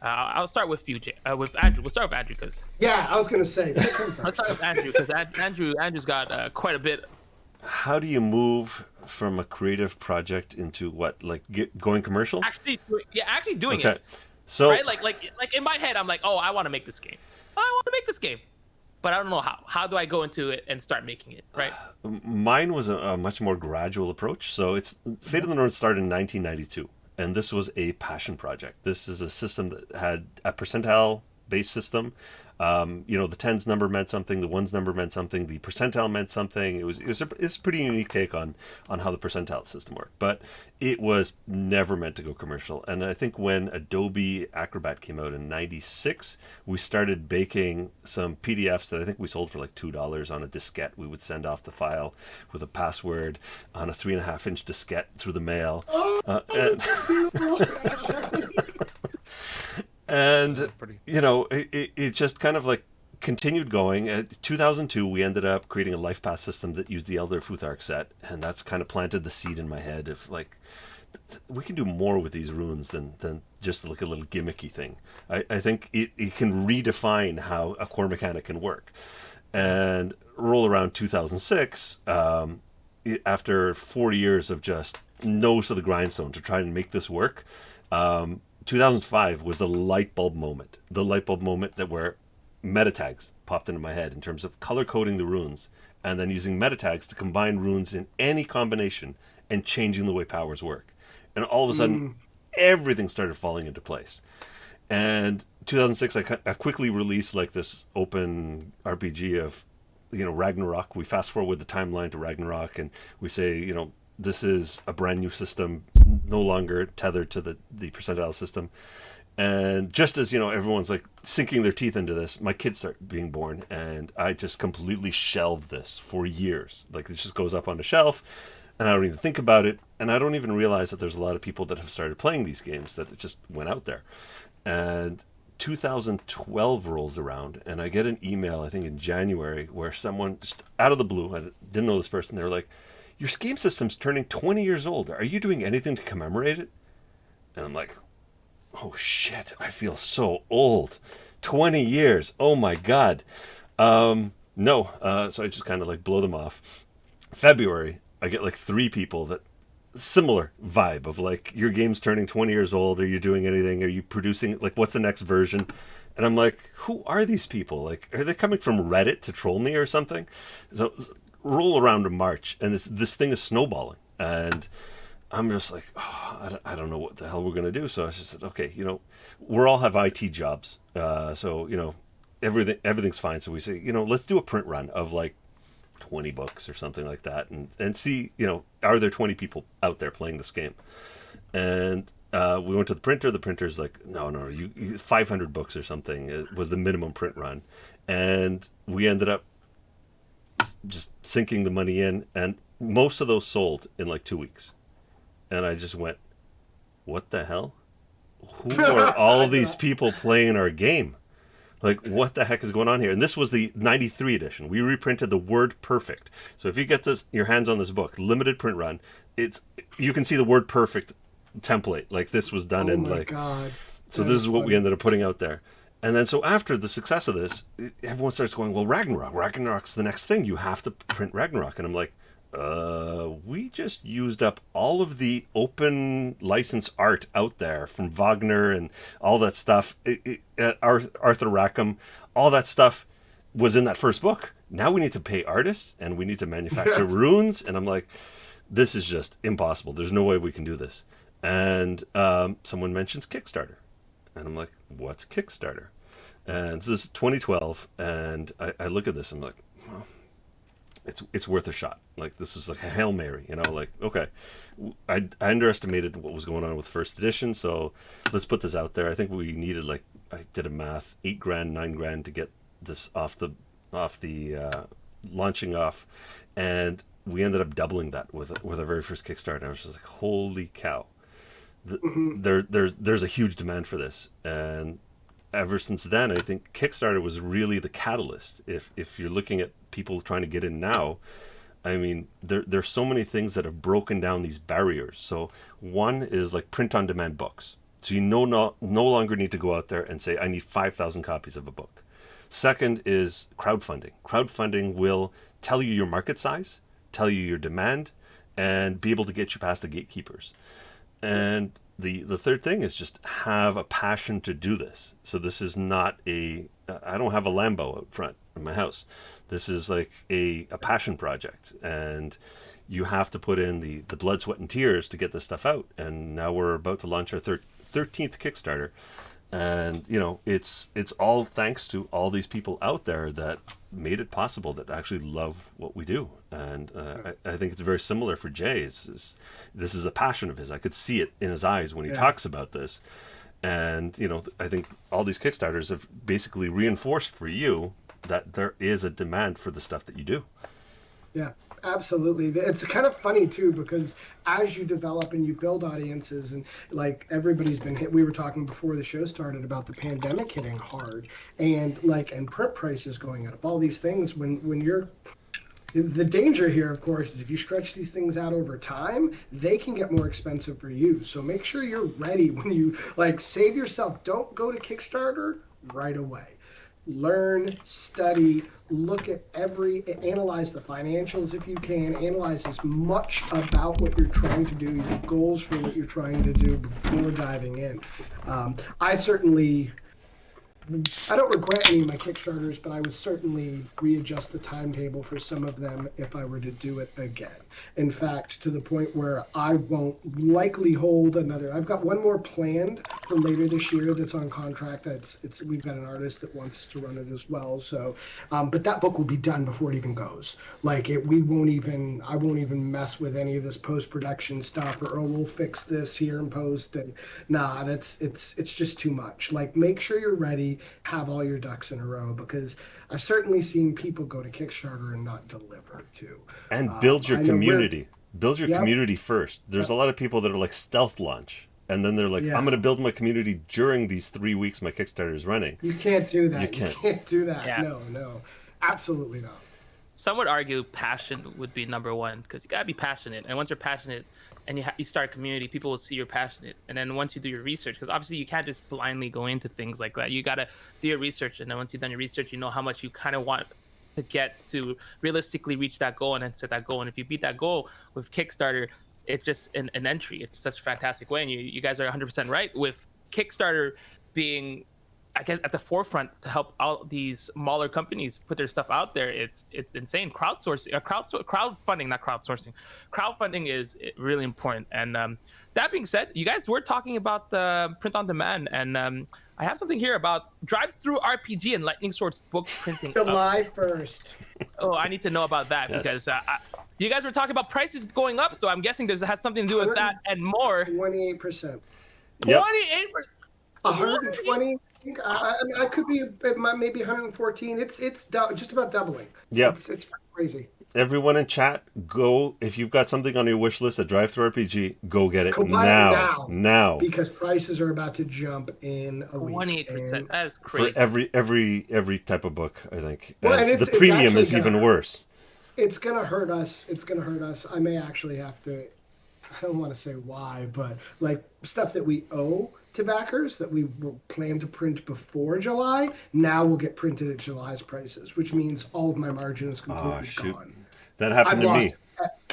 Speaker 1: I'll start with you, with Andrew. We'll start with Andrew because...
Speaker 2: Yeah, I was going to say.
Speaker 1: I'll start with Andrew because Andrew's got quite a bit.
Speaker 3: How do you move from a creative project into what, like going commercial?
Speaker 1: Actually doing
Speaker 3: okay.
Speaker 1: it.
Speaker 3: So
Speaker 1: right, like in my head, I'm like, oh, I want to make this game. I want to make this game, but I don't know how. How do I go into it and start making it? Right.
Speaker 3: Mine was a much more gradual approach. So Fate of the Norns started in 1992, and this was a passion project. This is a system that had a percentile-based system. The tens number meant something, the ones number meant something, the percentile meant something. It's a pretty unique take on how the percentile system worked, but it was never meant to go commercial. And I think when Adobe Acrobat came out in '96, we started baking some PDFs that I think we sold for like $2 on a diskette. We would send off the file with a password on a 3.5-inch diskette through the mail. And it just kind of like continued going. At 2002, we ended up creating a life path system that used the Elder Futhark set, and that's kind of planted the seed in my head of like, we can do more with these runes than just like a little gimmicky thing. I think it can redefine how a core mechanic can work. And roll around 2006, after 4 years of just nose to the grindstone to try and make this work, 2005 was the light bulb moment. The light bulb moment that where meta tags popped into my head in terms of color coding the runes and then using meta tags to combine runes in any combination and changing the way powers work. And all of a sudden, everything started falling into place. And 2006, I quickly released like this open RPG of, Ragnarok. We fast forward the timeline to Ragnarok, and we say, this is a brand new system, no longer tethered to the percentile system. And just as, everyone's like sinking their teeth into this, my kids start being born, and I just completely shelved this for years. Like, it just goes up on the shelf, and I don't even think about it, and I don't even realize that there's a lot of people that have started playing these games, that it just went out there. And 2012 rolls around, and I get an email, I think in January, where someone just out of the blue, I didn't know this person, they were like, your game system's turning 20 years old. Are you doing anything to commemorate it? And I'm like, oh shit, I feel so old. 20 years. Oh my God. No. So I just kind of like blow them off. February, I get like 3 people that similar vibe of like, your game's turning 20 years old. Are you doing anything? Are you producing, like, what's the next version? And I'm like, who are these people? Like, are they coming from Reddit to troll me or something? So roll around to March, and this thing is snowballing, and I'm just like, I don't know what the hell we're gonna do. So I just said, okay, we all have IT jobs, so everything's fine. So we say, let's do a print run of like 20 books or something like that, and see, are there 20 people out there playing this game? And we went to the printer. The printer's like, no, you 500 books or something. It was the minimum print run, and we ended up just sinking the money in, and most of those sold in like 2 weeks. And I just went, what the hell? Who are all these people playing our game? Like, what the heck is going on here? And this was the 93 edition. We reprinted the word perfect. So if you get your hands on this book, limited print run, you can see the word perfect template. Like, this was done in like,
Speaker 2: God.
Speaker 3: So this is what we ended up putting out there. And then so after the success of this, everyone starts going, well, Ragnarok's the next thing. You have to print Ragnarok. And I'm like, we just used up all of the open license art out there from Wagner and all that stuff. Arthur Rackham, all that stuff was in that first book. Now we need to pay artists, and we need to manufacture runes. And I'm like, this is just impossible. There's no way we can do this. And someone mentions Kickstarter. And I'm like, what's Kickstarter? And this is 2012, and I look at this, and I'm like, well, it's worth a shot. Like, this was like a Hail Mary, like, okay. I underestimated what was going on with first edition, so let's put this out there. I think we needed, like, I did a math, $8,000, $9,000 to get this off the launching off, and we ended up doubling that with our very first Kickstarter. I was just like, holy cow. There's a huge demand for this, and ever since then, I think Kickstarter was really the catalyst. If you're looking at people trying to get in now, I mean, there's so many things that have broken down these barriers. So one is like print-on-demand books. So you no longer need to go out there and say, I need 5,000 copies of a book. Second is crowdfunding. Crowdfunding will tell you your market size, tell you your demand, and be able to get you past the gatekeepers. And the third thing is just have a passion to do this. So this is not I don't have a Lambo out front in my house. This is like a passion project, and you have to put in the blood, sweat, and tears to get this stuff out. And now we're about to launch our 13th Kickstarter. And, it's all thanks to all these people out there that made it possible, that actually love what we do. And I think it's very similar for Jaye. This is a passion of his. I could see it in his eyes when he talks about this. And, I think all these Kickstarters have basically reinforced for you that there is a demand for the stuff that you do.
Speaker 2: Yeah, absolutely. It's kind of funny too, because as you develop and you build audiences, and like everybody's been hit, we were talking before the show started about the pandemic hitting hard, and print prices going up, all these things. When you're, the danger here, of course, is if you stretch these things out over time, they can get more expensive for you. So make sure you're ready when you save yourself. Don't go to Kickstarter right away. learn, study, look at analyze the financials if you can, analyze as much about what you're trying to do, your goals for what you're trying to do before diving in. I don't regret any of my Kickstarters, but I would certainly readjust the timetable for some of them if I were to do it again. In fact, to the point where I won't likely hold another. I've got one more planned for later this year that's on contract. We've got an artist that wants us to run it as well. So, but that book will be done before it even goes. Like I won't even mess with any of this post-production stuff, or we'll fix this here in post. And nah, it's just too much. Like, make sure you're ready, have all your ducks in a row, because I've certainly seen people go to Kickstarter and not deliver too.
Speaker 3: And build your community. Build your community first. There's a lot of people that are like stealth launch, and then they're like, I'm going to build my community during these 3 weeks my Kickstarter is running.
Speaker 2: You can't do that.
Speaker 3: You can't
Speaker 2: do that.
Speaker 1: Yeah.
Speaker 2: No, absolutely not.
Speaker 1: Some would argue passion would be number one, because you gotta be passionate, and once you're passionate and you start a community, people will see you're passionate. And then once you do your research, because obviously you can't just blindly go into things like that, you gotta do your research, and then once you've done your research, you know how much you kind of want to get to realistically reach that goal, and then set that goal. And if you beat that goal with Kickstarter, it's just an entry. It's such a fantastic way, and you guys are 100% right with Kickstarter being, I guess, at the forefront to help all these smaller companies put their stuff out there. It's insane. Crowdfunding is really important. And that being said, you guys were talking about the print on demand, and I have something here about Drive-Through RPG and Lightning Sword's book printing.
Speaker 2: July 1st.
Speaker 1: Oh, I need to know about that, because you guys were talking about prices going up, so I'm guessing this has something to do with that and more.
Speaker 2: 28%.
Speaker 1: 28%.
Speaker 2: 120. I could be maybe 114. It's just about doubling.
Speaker 3: Yeah,
Speaker 2: it's crazy.
Speaker 3: Everyone in chat, go, if you've got something on your wish list at Drive-Thru RPG, go get it now. Because
Speaker 2: prices are about to jump in a week.
Speaker 1: 28%. That is crazy.
Speaker 3: For every type of book, I think.
Speaker 2: Well, and
Speaker 3: the premium is even worse.
Speaker 2: It's gonna hurt us. I may actually have to. I don't want to say why, but like stuff that we owe to backers that we plan to print before July, now will get printed at July's prices, which means all of my margin is completely gone.
Speaker 3: That happened to me.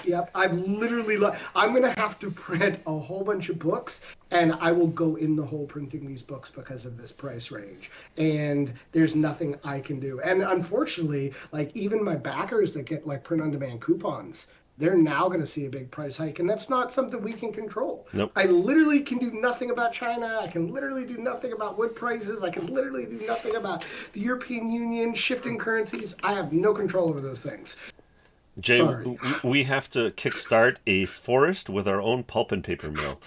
Speaker 2: Yep, I've literally. I'm going to have to print a whole bunch of books, and I will go in the hole printing these books because of this price range. And there's nothing I can do. And unfortunately, like even my backers that get like print-on-demand coupons, they're now going to see a big price hike, and that's not something we can control.
Speaker 3: Nope.
Speaker 2: I literally can do nothing about China. I can literally do nothing about wood prices. I can literally do nothing about the European Union shifting currencies. I have no control over those things.
Speaker 3: Jay, we have to kickstart a forest with our own pulp and paper mill.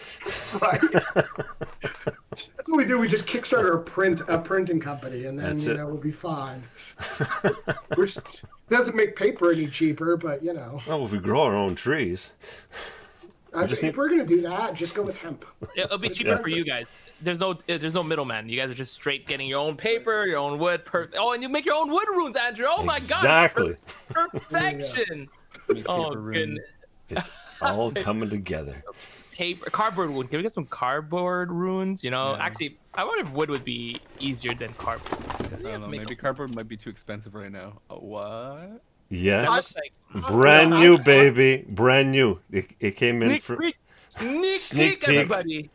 Speaker 2: Right. That's what we do. We just kickstart a printing company, and then we'll be fine. Which doesn't make paper any cheaper, but
Speaker 3: Well, if we grow our own trees.
Speaker 2: If we're gonna do that, just go with hemp.
Speaker 1: It'll be cheaper for you guys. There's no middleman. You guys are just straight getting your own paper, your own wood. Perfect. Oh, and you make your own wood runes, Andrew. Oh my God.
Speaker 3: Exactly.
Speaker 1: Perfection. Oh goodness.
Speaker 3: It's all coming together.
Speaker 1: Cardboard wood. Can we get some cardboard runes? Actually, I wonder if wood would be easier than cardboard.
Speaker 4: I don't know. Maybe cardboard might be too expensive right now. What?
Speaker 3: Yes. Brand new, baby. Brand new. It came in for
Speaker 1: sneak peek, everybody.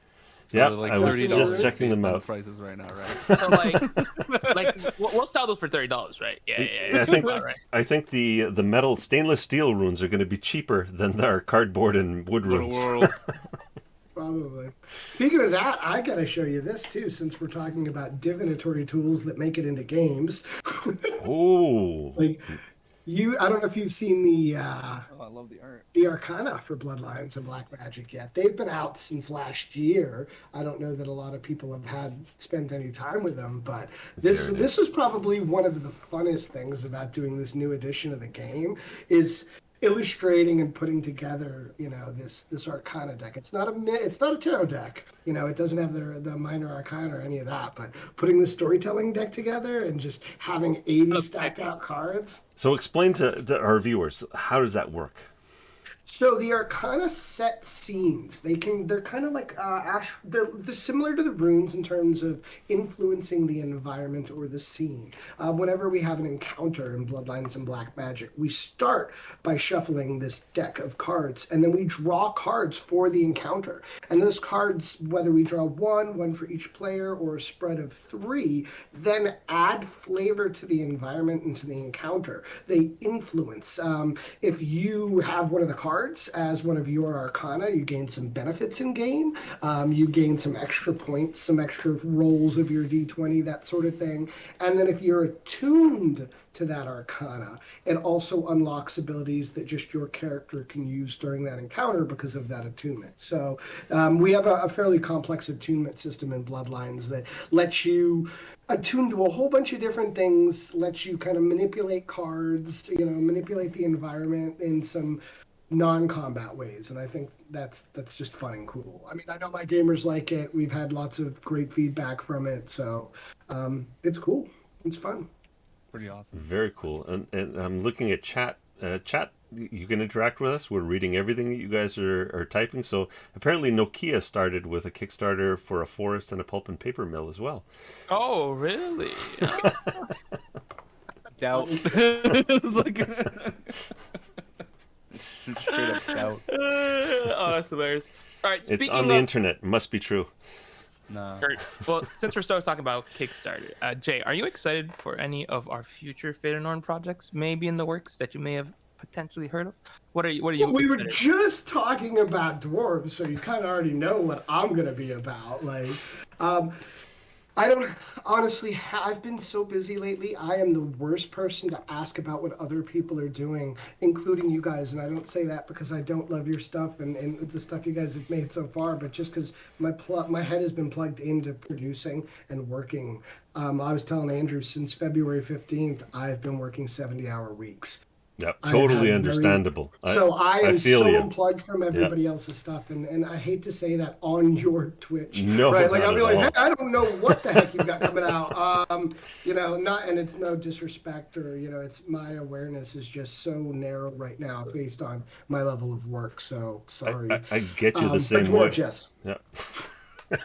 Speaker 4: So
Speaker 3: yeah,
Speaker 4: like
Speaker 3: I was just checking them out.
Speaker 4: Prices right now, right?
Speaker 1: So we'll sell those for $30, right? Yeah.
Speaker 3: I think the metal stainless steel runes are going to be cheaper than our cardboard and wood runes.
Speaker 2: Probably. Speaking of that, I gotta show you this too, since we're talking about divinatory tools that make it into games.
Speaker 3: Oh.
Speaker 2: I don't know if you've seen the
Speaker 4: I love the art.
Speaker 2: The Arcana for Bloodlines and Black Magic yet. They've been out since last year. I don't know that a lot of people have spent any time with them, but this was probably one of the funnest things about doing this new edition of the game is illustrating and putting together, this Arcana deck. It's not a tarot deck. It doesn't have the minor arcana or any of that, but putting the storytelling deck together and just having 80 stacked out cards.
Speaker 3: So explain to our viewers, how does that work?
Speaker 2: So the Arcana set scenes. They're kind of like they're similar to the runes in terms of influencing the environment or the scene. Whenever we have an encounter in Bloodlines and Black Magic, we start by shuffling this deck of cards, and then we draw cards for the encounter. And those cards, whether we draw one for each player, or a spread of three, then add flavor to the environment and to the encounter. They influence. If you have one of the cards as one of your Arcana, you gain some benefits in game. You gain some extra points, some extra rolls of your D20, that sort of thing. And then if you're attuned to that Arcana, it also unlocks abilities that just your character can use during that encounter because of that attunement. So we have a fairly complex attunement system in Bloodlines that lets you attune to a whole bunch of different things, lets you kind of manipulate cards, manipulate the environment in some non-combat ways, and I think that's just fun and cool. I mean, I know my gamers like it. We've had lots of great feedback from it, so it's cool. It's fun.
Speaker 4: Pretty awesome.
Speaker 3: Very cool. And I'm looking at chat. Chat, you can interact with us. We're reading everything that you guys are typing. So apparently Nokia started with a Kickstarter for a forest and a pulp and paper mill as well.
Speaker 1: Oh, really?
Speaker 4: Doubt. It was like straight up doubt.
Speaker 1: Oh, that's hilarious. All right,
Speaker 3: It's on the internet. It must be true.
Speaker 4: Nah.
Speaker 1: Well, since we're still talking about Kickstarter, Jay, are you excited for any of our future Fate of Norn projects, maybe in the works that you may have potentially heard of? What are you?
Speaker 2: Well, we were just talking about dwarves, so you kind of already know what I'm gonna be about. Like, I don't honestly. I've been so busy lately. I am the worst person to ask about what other people are doing, including you guys. And I don't say that because I don't love your stuff and the stuff you guys have made so far, but just because my head has been plugged into producing and working. I was telling Andrew, since February 15th, I've been working 70-hour weeks.
Speaker 3: Yep, totally understandable.
Speaker 2: So I am
Speaker 3: feel
Speaker 2: so
Speaker 3: you.
Speaker 2: unplugged from everybody else's stuff, and I hate to say that on your Twitch.
Speaker 3: No,
Speaker 2: right? Like
Speaker 3: not
Speaker 2: I'll be
Speaker 3: at
Speaker 2: like,
Speaker 3: all.
Speaker 2: hey, I don't know what the heck you've got coming out. Not, and it's no disrespect or it's my awareness is just so narrow right now based on my level of work. So sorry.
Speaker 3: I get you the same
Speaker 2: but
Speaker 3: way.
Speaker 2: Dwarves, yes.
Speaker 3: Yeah.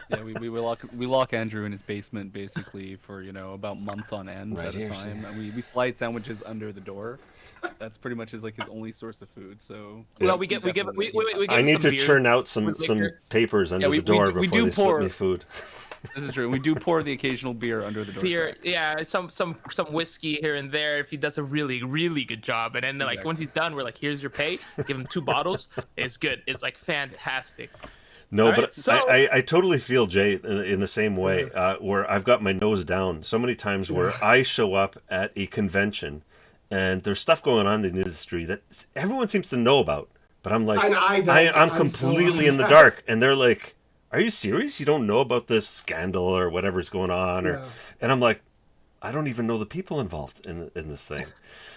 Speaker 4: Yeah, we lock Andrew in his basement basically for about months on end
Speaker 3: Right
Speaker 4: at a
Speaker 3: here,
Speaker 4: time, and we slide sandwiches under the door. That's pretty much his only source of food. So
Speaker 1: Well, we give
Speaker 3: I
Speaker 1: him
Speaker 3: need
Speaker 1: some
Speaker 3: to
Speaker 1: beer
Speaker 3: churn out some
Speaker 1: with liquor.
Speaker 3: papers under
Speaker 4: we
Speaker 3: the door
Speaker 4: do
Speaker 3: before they slip
Speaker 4: pour-
Speaker 3: me food.
Speaker 4: this is true. We do pour the occasional beer under the door.
Speaker 1: Beer, yeah, some whiskey here and there if he does a really really good job, and then like once he's done, we're like, here's your pay. Give him 2 bottles. It's good. It's like fantastic.
Speaker 3: No,
Speaker 1: All
Speaker 3: but
Speaker 1: right, so-
Speaker 3: I totally feel, Jay, in the same way, where I've got my nose down so many times where I show up at a convention and there's stuff going on in the industry that everyone seems to know about, but I'm like,
Speaker 2: And I don't.
Speaker 3: I'm
Speaker 2: I'm
Speaker 3: completely
Speaker 2: so-
Speaker 3: in the dark, and they're like, are you serious? You don't know about this scandal or whatever's going on?
Speaker 2: Yeah.
Speaker 3: And I'm like, I don't even know the people involved in this thing.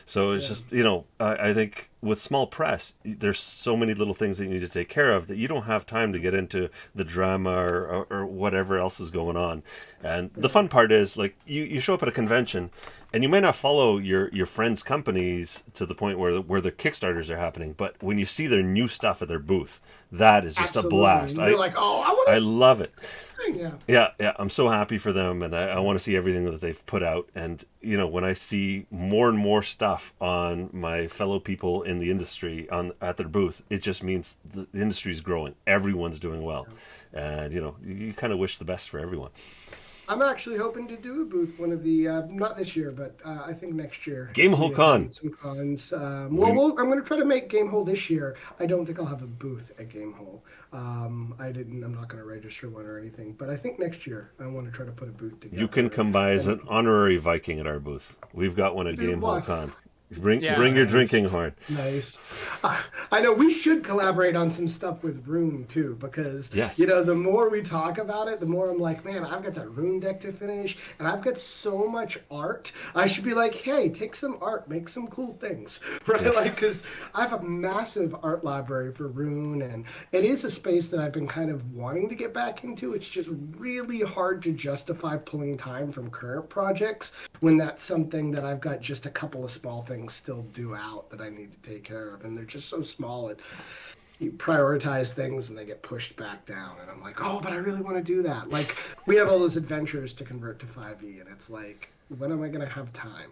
Speaker 3: So it's just, I think with small press, there's so many little things that you need to take care of that you don't have time to get into the drama or whatever else is going on. And the fun part is, like, you show up at a convention and you may not follow your friends' companies to the point where the Kickstarters are happening, but when you see their new stuff at their booth, that is just
Speaker 2: Absolutely.
Speaker 3: a blast.
Speaker 2: You're like, oh, I want to.
Speaker 3: I love it.
Speaker 2: Yeah.
Speaker 3: Yeah, I'm so happy for them, and I want to see everything that they've put out. And when I see more and more stuff on my fellow people in the industry at their booth, it just means the industry is growing. Everyone's doing well, and you kind of wish the best for everyone.
Speaker 2: I'm actually hoping to do a booth one of the not this year, but I think next year.
Speaker 3: Gamehole Con.
Speaker 2: Some cons. I'm going to try to make Gamehole this year. I don't think I'll have a booth at Gamehole. I'm not going to register one or anything, but I think next year I want to try to put a booth together.
Speaker 3: You can come by as an honorary Viking at our booth. We've got one at Gamehole Con. Bring your drinking horn.
Speaker 2: Nice. I know we should collaborate on some stuff with Rune too, because the more we talk about it, the more I'm like, man, I've got that Rune deck to finish, and I've got so much art. I should be like, hey, take some art, make some cool things, right?
Speaker 3: Yeah.
Speaker 2: Like, because I have a massive art library for Rune, and it is a space that I've been kind of wanting to get back into. It's just really hard to justify pulling time from current projects when that's something that I've got just a couple of small things things still due out that I need to take care of, and they're just so small. And you prioritize things and they get pushed back down, and I'm like, oh, but I really want to do that. Like, we have all those adventures to convert to 5e, and it's like, when am I going to have time?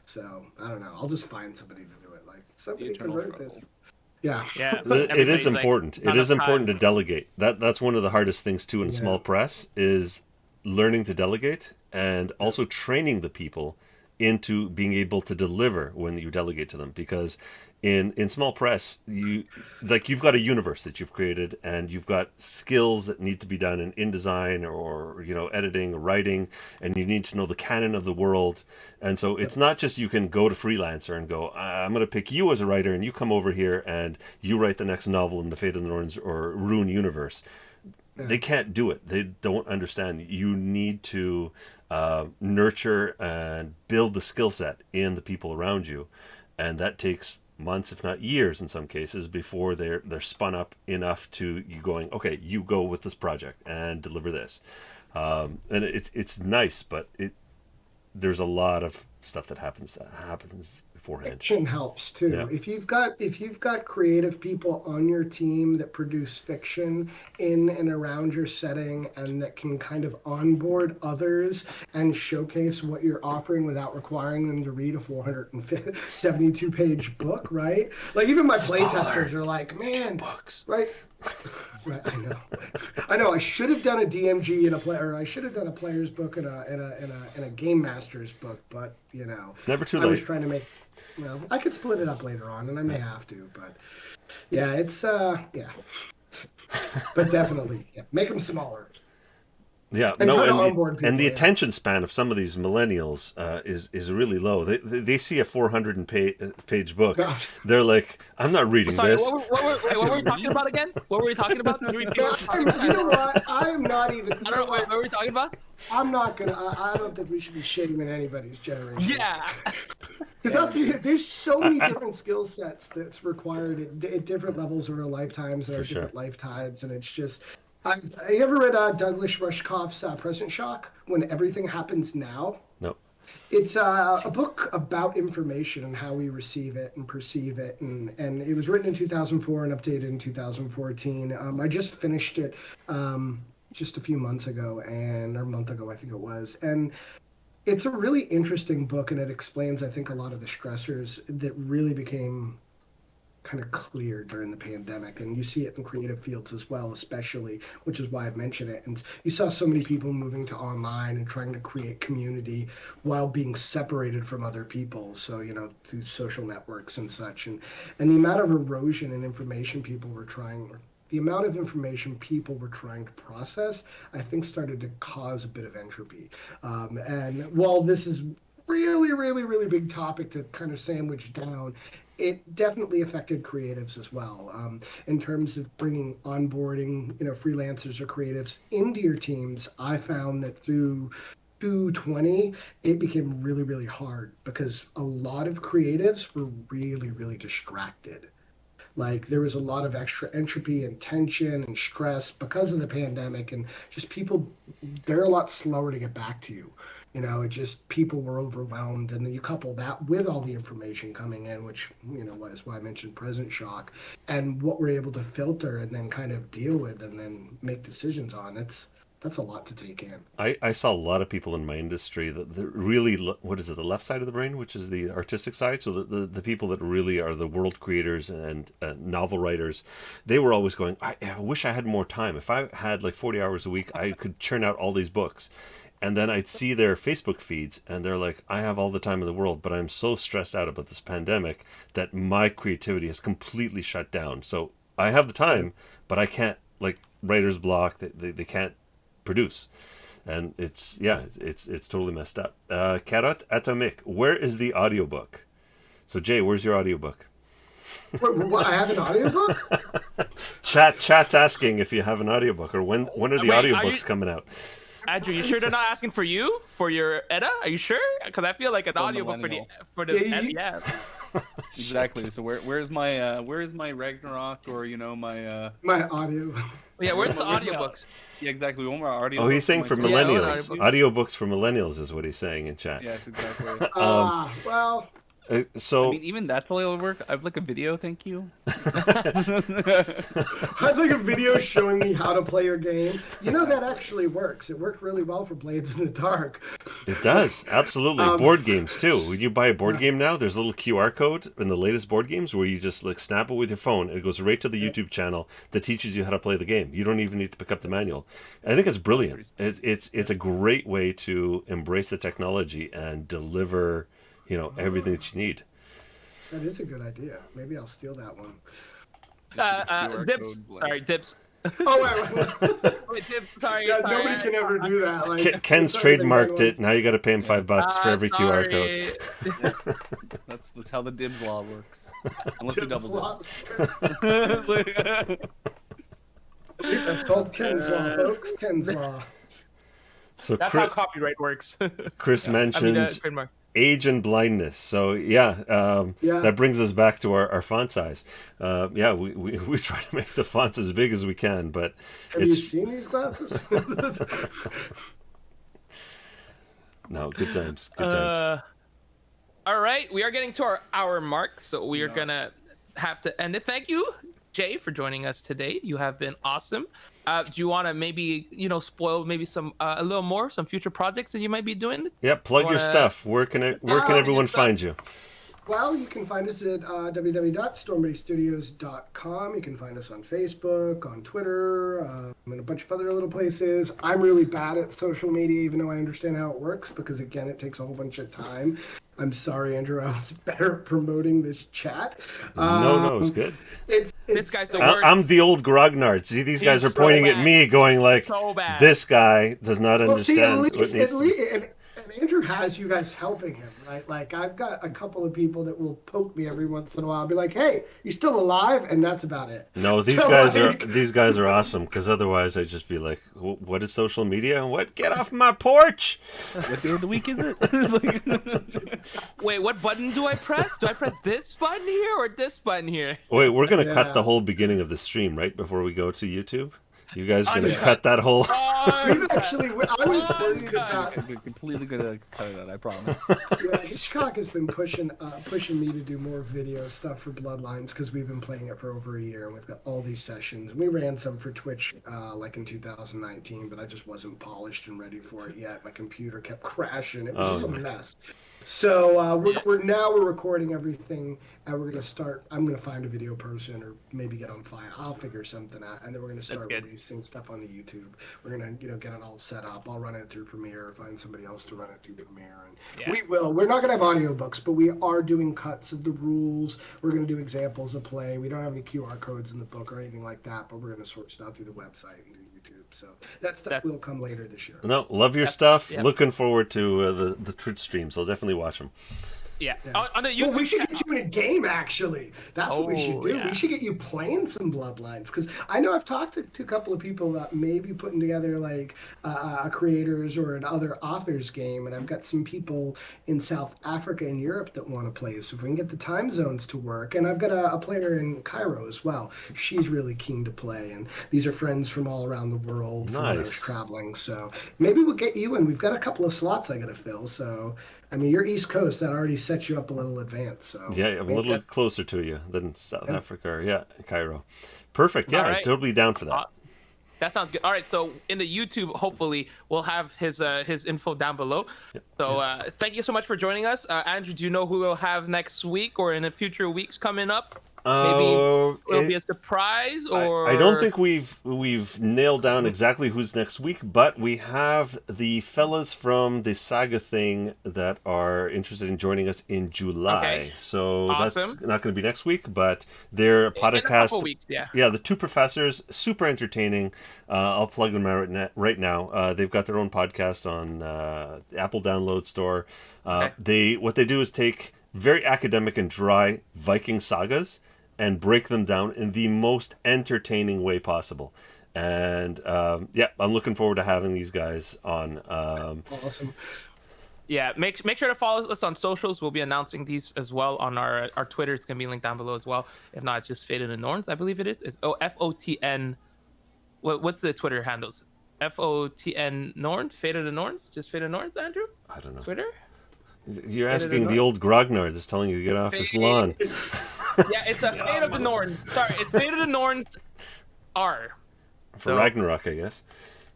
Speaker 2: So I don't know, I'll just find somebody to do it. Like, somebody convert this. Yeah.
Speaker 3: It is important. It is important to delegate. That's one of the hardest things too in small press, is learning to delegate, and also training the people into being able to deliver when you delegate to them. Because in small press, you've got a universe that you've created, and you've got skills that need to be done in InDesign or editing or writing, and you need to know the canon of the world. And so it's not just you can go to Freelancer and go, I'm going to pick you as a writer, and you come over here and you write the next novel in the Fate of the Norns or Rune universe. They can't do it. They don't understand. You need to nurture and build the skill set in the people around you, and that takes months, if not years, in some cases, before they're spun up enough to you going, okay, you go with this project and deliver this. And it's nice, but there's a lot of stuff that happens beforehand.
Speaker 2: Fiction helps too. Yeah. If you've got creative people on your team that produce fiction in and around your setting, and that can kind of onboard others and showcase what you're offering without requiring them to read a 472-page book, right? Like, even my playtesters are like, man,
Speaker 3: books,
Speaker 2: right? Right, I know. I should have done a DMG I should have done a player's book and a game master's book, but
Speaker 3: it's never too late.
Speaker 2: I was trying to make. I could split it up later on, and I may have to, but yeah, it's but definitely make them smaller.
Speaker 3: Yeah, and the attention span of some of these millennials is really low. They see a 400-page book. Gosh. They're like, I'm not reading this.
Speaker 1: What were we talking about again? What were we talking about? You
Speaker 2: know what? I am not even.
Speaker 1: I don't know. What were we talking about?
Speaker 2: I'm not gonna. I don't think we should be shaming anybody's generation.
Speaker 1: Yeah.
Speaker 2: Because there's so many different skill sets that's required at different levels over lifetimes and different lifetimes, and it's just. You ever read Douglas Rushkoff's Present Shock, When Everything Happens Now?
Speaker 3: No.
Speaker 2: It's a book about information and how we receive it and perceive it, and it was written in 2004 and updated in 2014. I just finished it just a few months ago, or a month ago, I think it was, and it's a really interesting book, and it explains, I think, a lot of the stressors that really became kind of clear during the pandemic, and you see it in creative fields as well, especially, which is why I've mentioned it. And you saw so many people moving to online and trying to create community while being separated from other people, so through social networks and such, and the amount of erosion and information people were trying to process, I think, started to cause a bit of entropy. And while this is really, really, really big topic to kind of sandwich down, it definitely affected creatives as well, in terms of onboarding, freelancers or creatives into your teams. I found that through 2020, it became really, really hard because a lot of creatives were really, really distracted. Like, there was a lot of extra entropy and tension and stress because of the pandemic, and just people, they're a lot slower to get back to you. People were overwhelmed, and then you couple that with all the information coming in, which, is why I mentioned Present Shock, and what we're able to filter and then kind of deal with and then make decisions on. That's a lot to take in.
Speaker 3: I saw a lot of people in my industry that really, what is it, the left side of the brain, which is the artistic side? So the people that really are the world creators and novel writers, they were always going, I wish I had more time. If I had like 40 hours a week, I could churn out all these books. And then I'd see their Facebook feeds, and they're like, I have all the time in the world, but I'm so stressed out about this pandemic that my creativity has completely shut down. So I have the time, but I can't, like, writer's block, they can't produce. And it's totally messed up. Carotte Atomique, where is the audiobook? So Jay, where's your audiobook?
Speaker 2: What, I have an audiobook?
Speaker 3: Chat's asking if you have an audiobook, or when are the audiobooks coming out?
Speaker 1: Andrew, you sure they're not asking for you for your Edda? Are you sure? Because I feel like an audiobook for the Edda, yeah.
Speaker 4: Exactly. So where's my Ragnarok, or
Speaker 2: my audio?
Speaker 1: Yeah, where's the audiobooks?
Speaker 4: Yeah, exactly. We want our audio.
Speaker 3: Oh, he's saying for millennials. Audiobooks for millennials is what he's saying in chat.
Speaker 4: Yes, exactly.
Speaker 2: Well,
Speaker 3: So
Speaker 4: I mean, even that's a little work. I'd like a video, thank you.
Speaker 2: I'd like a video showing me how to play your game. You know, that actually works. It worked really well for Blades in the Dark.
Speaker 3: it does, absolutely. Board games too. When you buy a board game now, there's a little QR code in the latest board games where you just like snap it with your phone. It goes right to the YouTube channel that teaches you how to play the game. You don't even need to pick up the manual. And I think it's brilliant. It's a great way to embrace the technology and deliver, everything that you need.
Speaker 2: That is a good idea. Maybe I'll steal that one.
Speaker 1: Dips. Sorry, Dips.
Speaker 2: Oh,
Speaker 1: Wait, Dips. Sorry.
Speaker 2: yeah,
Speaker 1: sorry.
Speaker 2: nobody can ever do that. Like,
Speaker 3: Ken's
Speaker 2: it's not even
Speaker 3: trademarked
Speaker 2: manual.
Speaker 3: it. Now you got to pay him $5 for every QR code.
Speaker 1: code.
Speaker 4: That's how the dibs law works. Unless you double
Speaker 2: Law.
Speaker 4: dibs. It's like-
Speaker 2: That's called Ken's Law, folks. Ken's Law.
Speaker 3: So
Speaker 1: That's how copyright works.
Speaker 3: Chris mentions
Speaker 1: trademark.
Speaker 3: age and blindness. So that brings us back to our font size. We try to make the fonts as big as we can, but
Speaker 2: Have you seen these glasses?
Speaker 3: No, good times. Good times.
Speaker 1: All right, we are getting to our hour mark, so we are gonna have to end it. Thank you, Jay, for joining us today. You have been awesome. Do you want to maybe spoil maybe some a little more some future projects that you might be doing?
Speaker 3: Yeah, plug your stuff. Where can everyone find you?
Speaker 2: Well, you can find us at www.stormbodystudios.com. You can find us on Facebook, on Twitter, and a bunch of other little places. I'm really bad at social media, even though I understand how it works, because, again, it takes a whole bunch of time. I'm sorry, Andrew. I was better at promoting this chat.
Speaker 3: No, it's good.
Speaker 1: This guy's the worst.
Speaker 3: I'm the old grognard. See, these guys are
Speaker 1: so
Speaker 3: pointing at
Speaker 1: bad.
Speaker 3: me, going like,
Speaker 1: So bad.
Speaker 3: "This guy does not understand what needs to be."
Speaker 2: And Andrew has you guys helping him, right? Like, I've got a couple of people that will poke me every once in a while. I'll be like, "Hey, you still alive?" And that's about it.
Speaker 3: No, these guys are awesome. Because otherwise, I'd just be like, "What is social media? What? Get off my porch!"
Speaker 4: What day of the week is it? It's like...
Speaker 1: Wait, what button do I press? Do I press this button here or this button here?
Speaker 3: Wait, we're gonna cut the whole beginning of the stream right before we go to YouTube. You guys gonna
Speaker 1: Uncut.
Speaker 3: cut that whole?
Speaker 2: We've actually, I was worried about.
Speaker 4: I'm completely gonna cut it out, I promise.
Speaker 2: Yeah, Hitchcock has been pushing me to do more video stuff for Bloodlines because we've been playing it for over a year and we've got all these sessions. We ran some for Twitch like in 2019, but I just wasn't polished and ready for it yet. My computer kept crashing. It was just a mess. So we're recording everything, and we're gonna start. I'm gonna find a video person, or maybe get on fire. I'll figure something out, and then we're gonna start releasing stuff on the YouTube. We're gonna get it all set up. I'll run it through Premiere, find somebody else to run it through Premiere, and we will. We're not gonna have audiobooks, but we are doing cuts of the rules. We're gonna do examples of play. We don't have any QR codes in the book or anything like that, but we're gonna sort stuff through the website and do YouTube. So that stuff will come later this year.
Speaker 3: No, love your stuff. Yeah. Looking forward to the Twitch streams. I'll definitely watch them.
Speaker 1: Yeah. On the YouTube.
Speaker 2: Well, we should get you in a game, actually. That's what we should do.
Speaker 1: Yeah.
Speaker 2: We should get you playing some Bloodlines. Because I know I've talked to a couple of people about maybe putting together like a creators or an other authors game. And I've got some people in South Africa and Europe that want to play. So if we can get the time zones to work. And I've got a player in Cairo as well. She's really keen to play. And these are friends from all around the world from when I was traveling. So maybe we'll get you in. We've got a couple of slots I got to fill. So I mean, you're East Coast. That already sets you up a little advanced. So
Speaker 3: yeah, I'm a little closer to you than South Africa. Or, Cairo. Perfect. Yeah, I'm totally down for that.
Speaker 1: That sounds good. All right, so in the YouTube, hopefully, we'll have his info down below. Yep. So thank you so much for joining us. Andrew, do you know who we'll have next week or in the future weeks coming up? Maybe it'll be a surprise, or
Speaker 3: I don't think we've nailed down exactly who's next week, but we have the fellas from the Saga thing that are interested in joining us in July. Okay. So that's not going to be next week, but their podcast.
Speaker 1: In a couple weeks,
Speaker 3: yeah, the two professors, super entertaining. I'll plug them out right now. They've got their own podcast on Apple Download Store. What they do is take very academic and dry Viking sagas and break them down in the most entertaining way possible. And I'm looking forward to having these guys on.
Speaker 2: Awesome.
Speaker 1: Yeah, make sure to follow us on socials. We'll be announcing these as well on our Twitter. It's going to be linked down below as well. If not, it's just Faded and Norns, I believe it is. It's FOTN. What's the Twitter handles? FOTN Norns? Faded and Norns? Just Faded and Norns, Andrew?
Speaker 3: I don't know.
Speaker 1: Twitter?
Speaker 3: You're asking the old Grognard that's telling you to get off his lawn.
Speaker 1: Yeah, it's a Fate of the Norns. Sorry, it's Fate of the Norns R.
Speaker 3: For Ragnarok, I guess.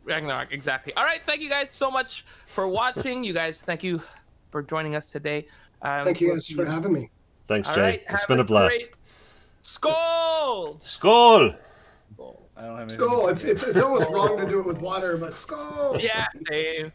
Speaker 1: Ragnarok, exactly. All right, thank you guys so much for watching. You guys, thank you for joining us today.
Speaker 2: Thank you guys for having me.
Speaker 3: Thanks,
Speaker 1: All
Speaker 3: Jay.
Speaker 1: right,
Speaker 3: It's been a blast.
Speaker 1: Skål!
Speaker 3: Skål!
Speaker 4: I don't have anything
Speaker 2: Skål!
Speaker 4: to say.
Speaker 2: It's almost wrong to do it with water, but skål!
Speaker 1: Yeah, same.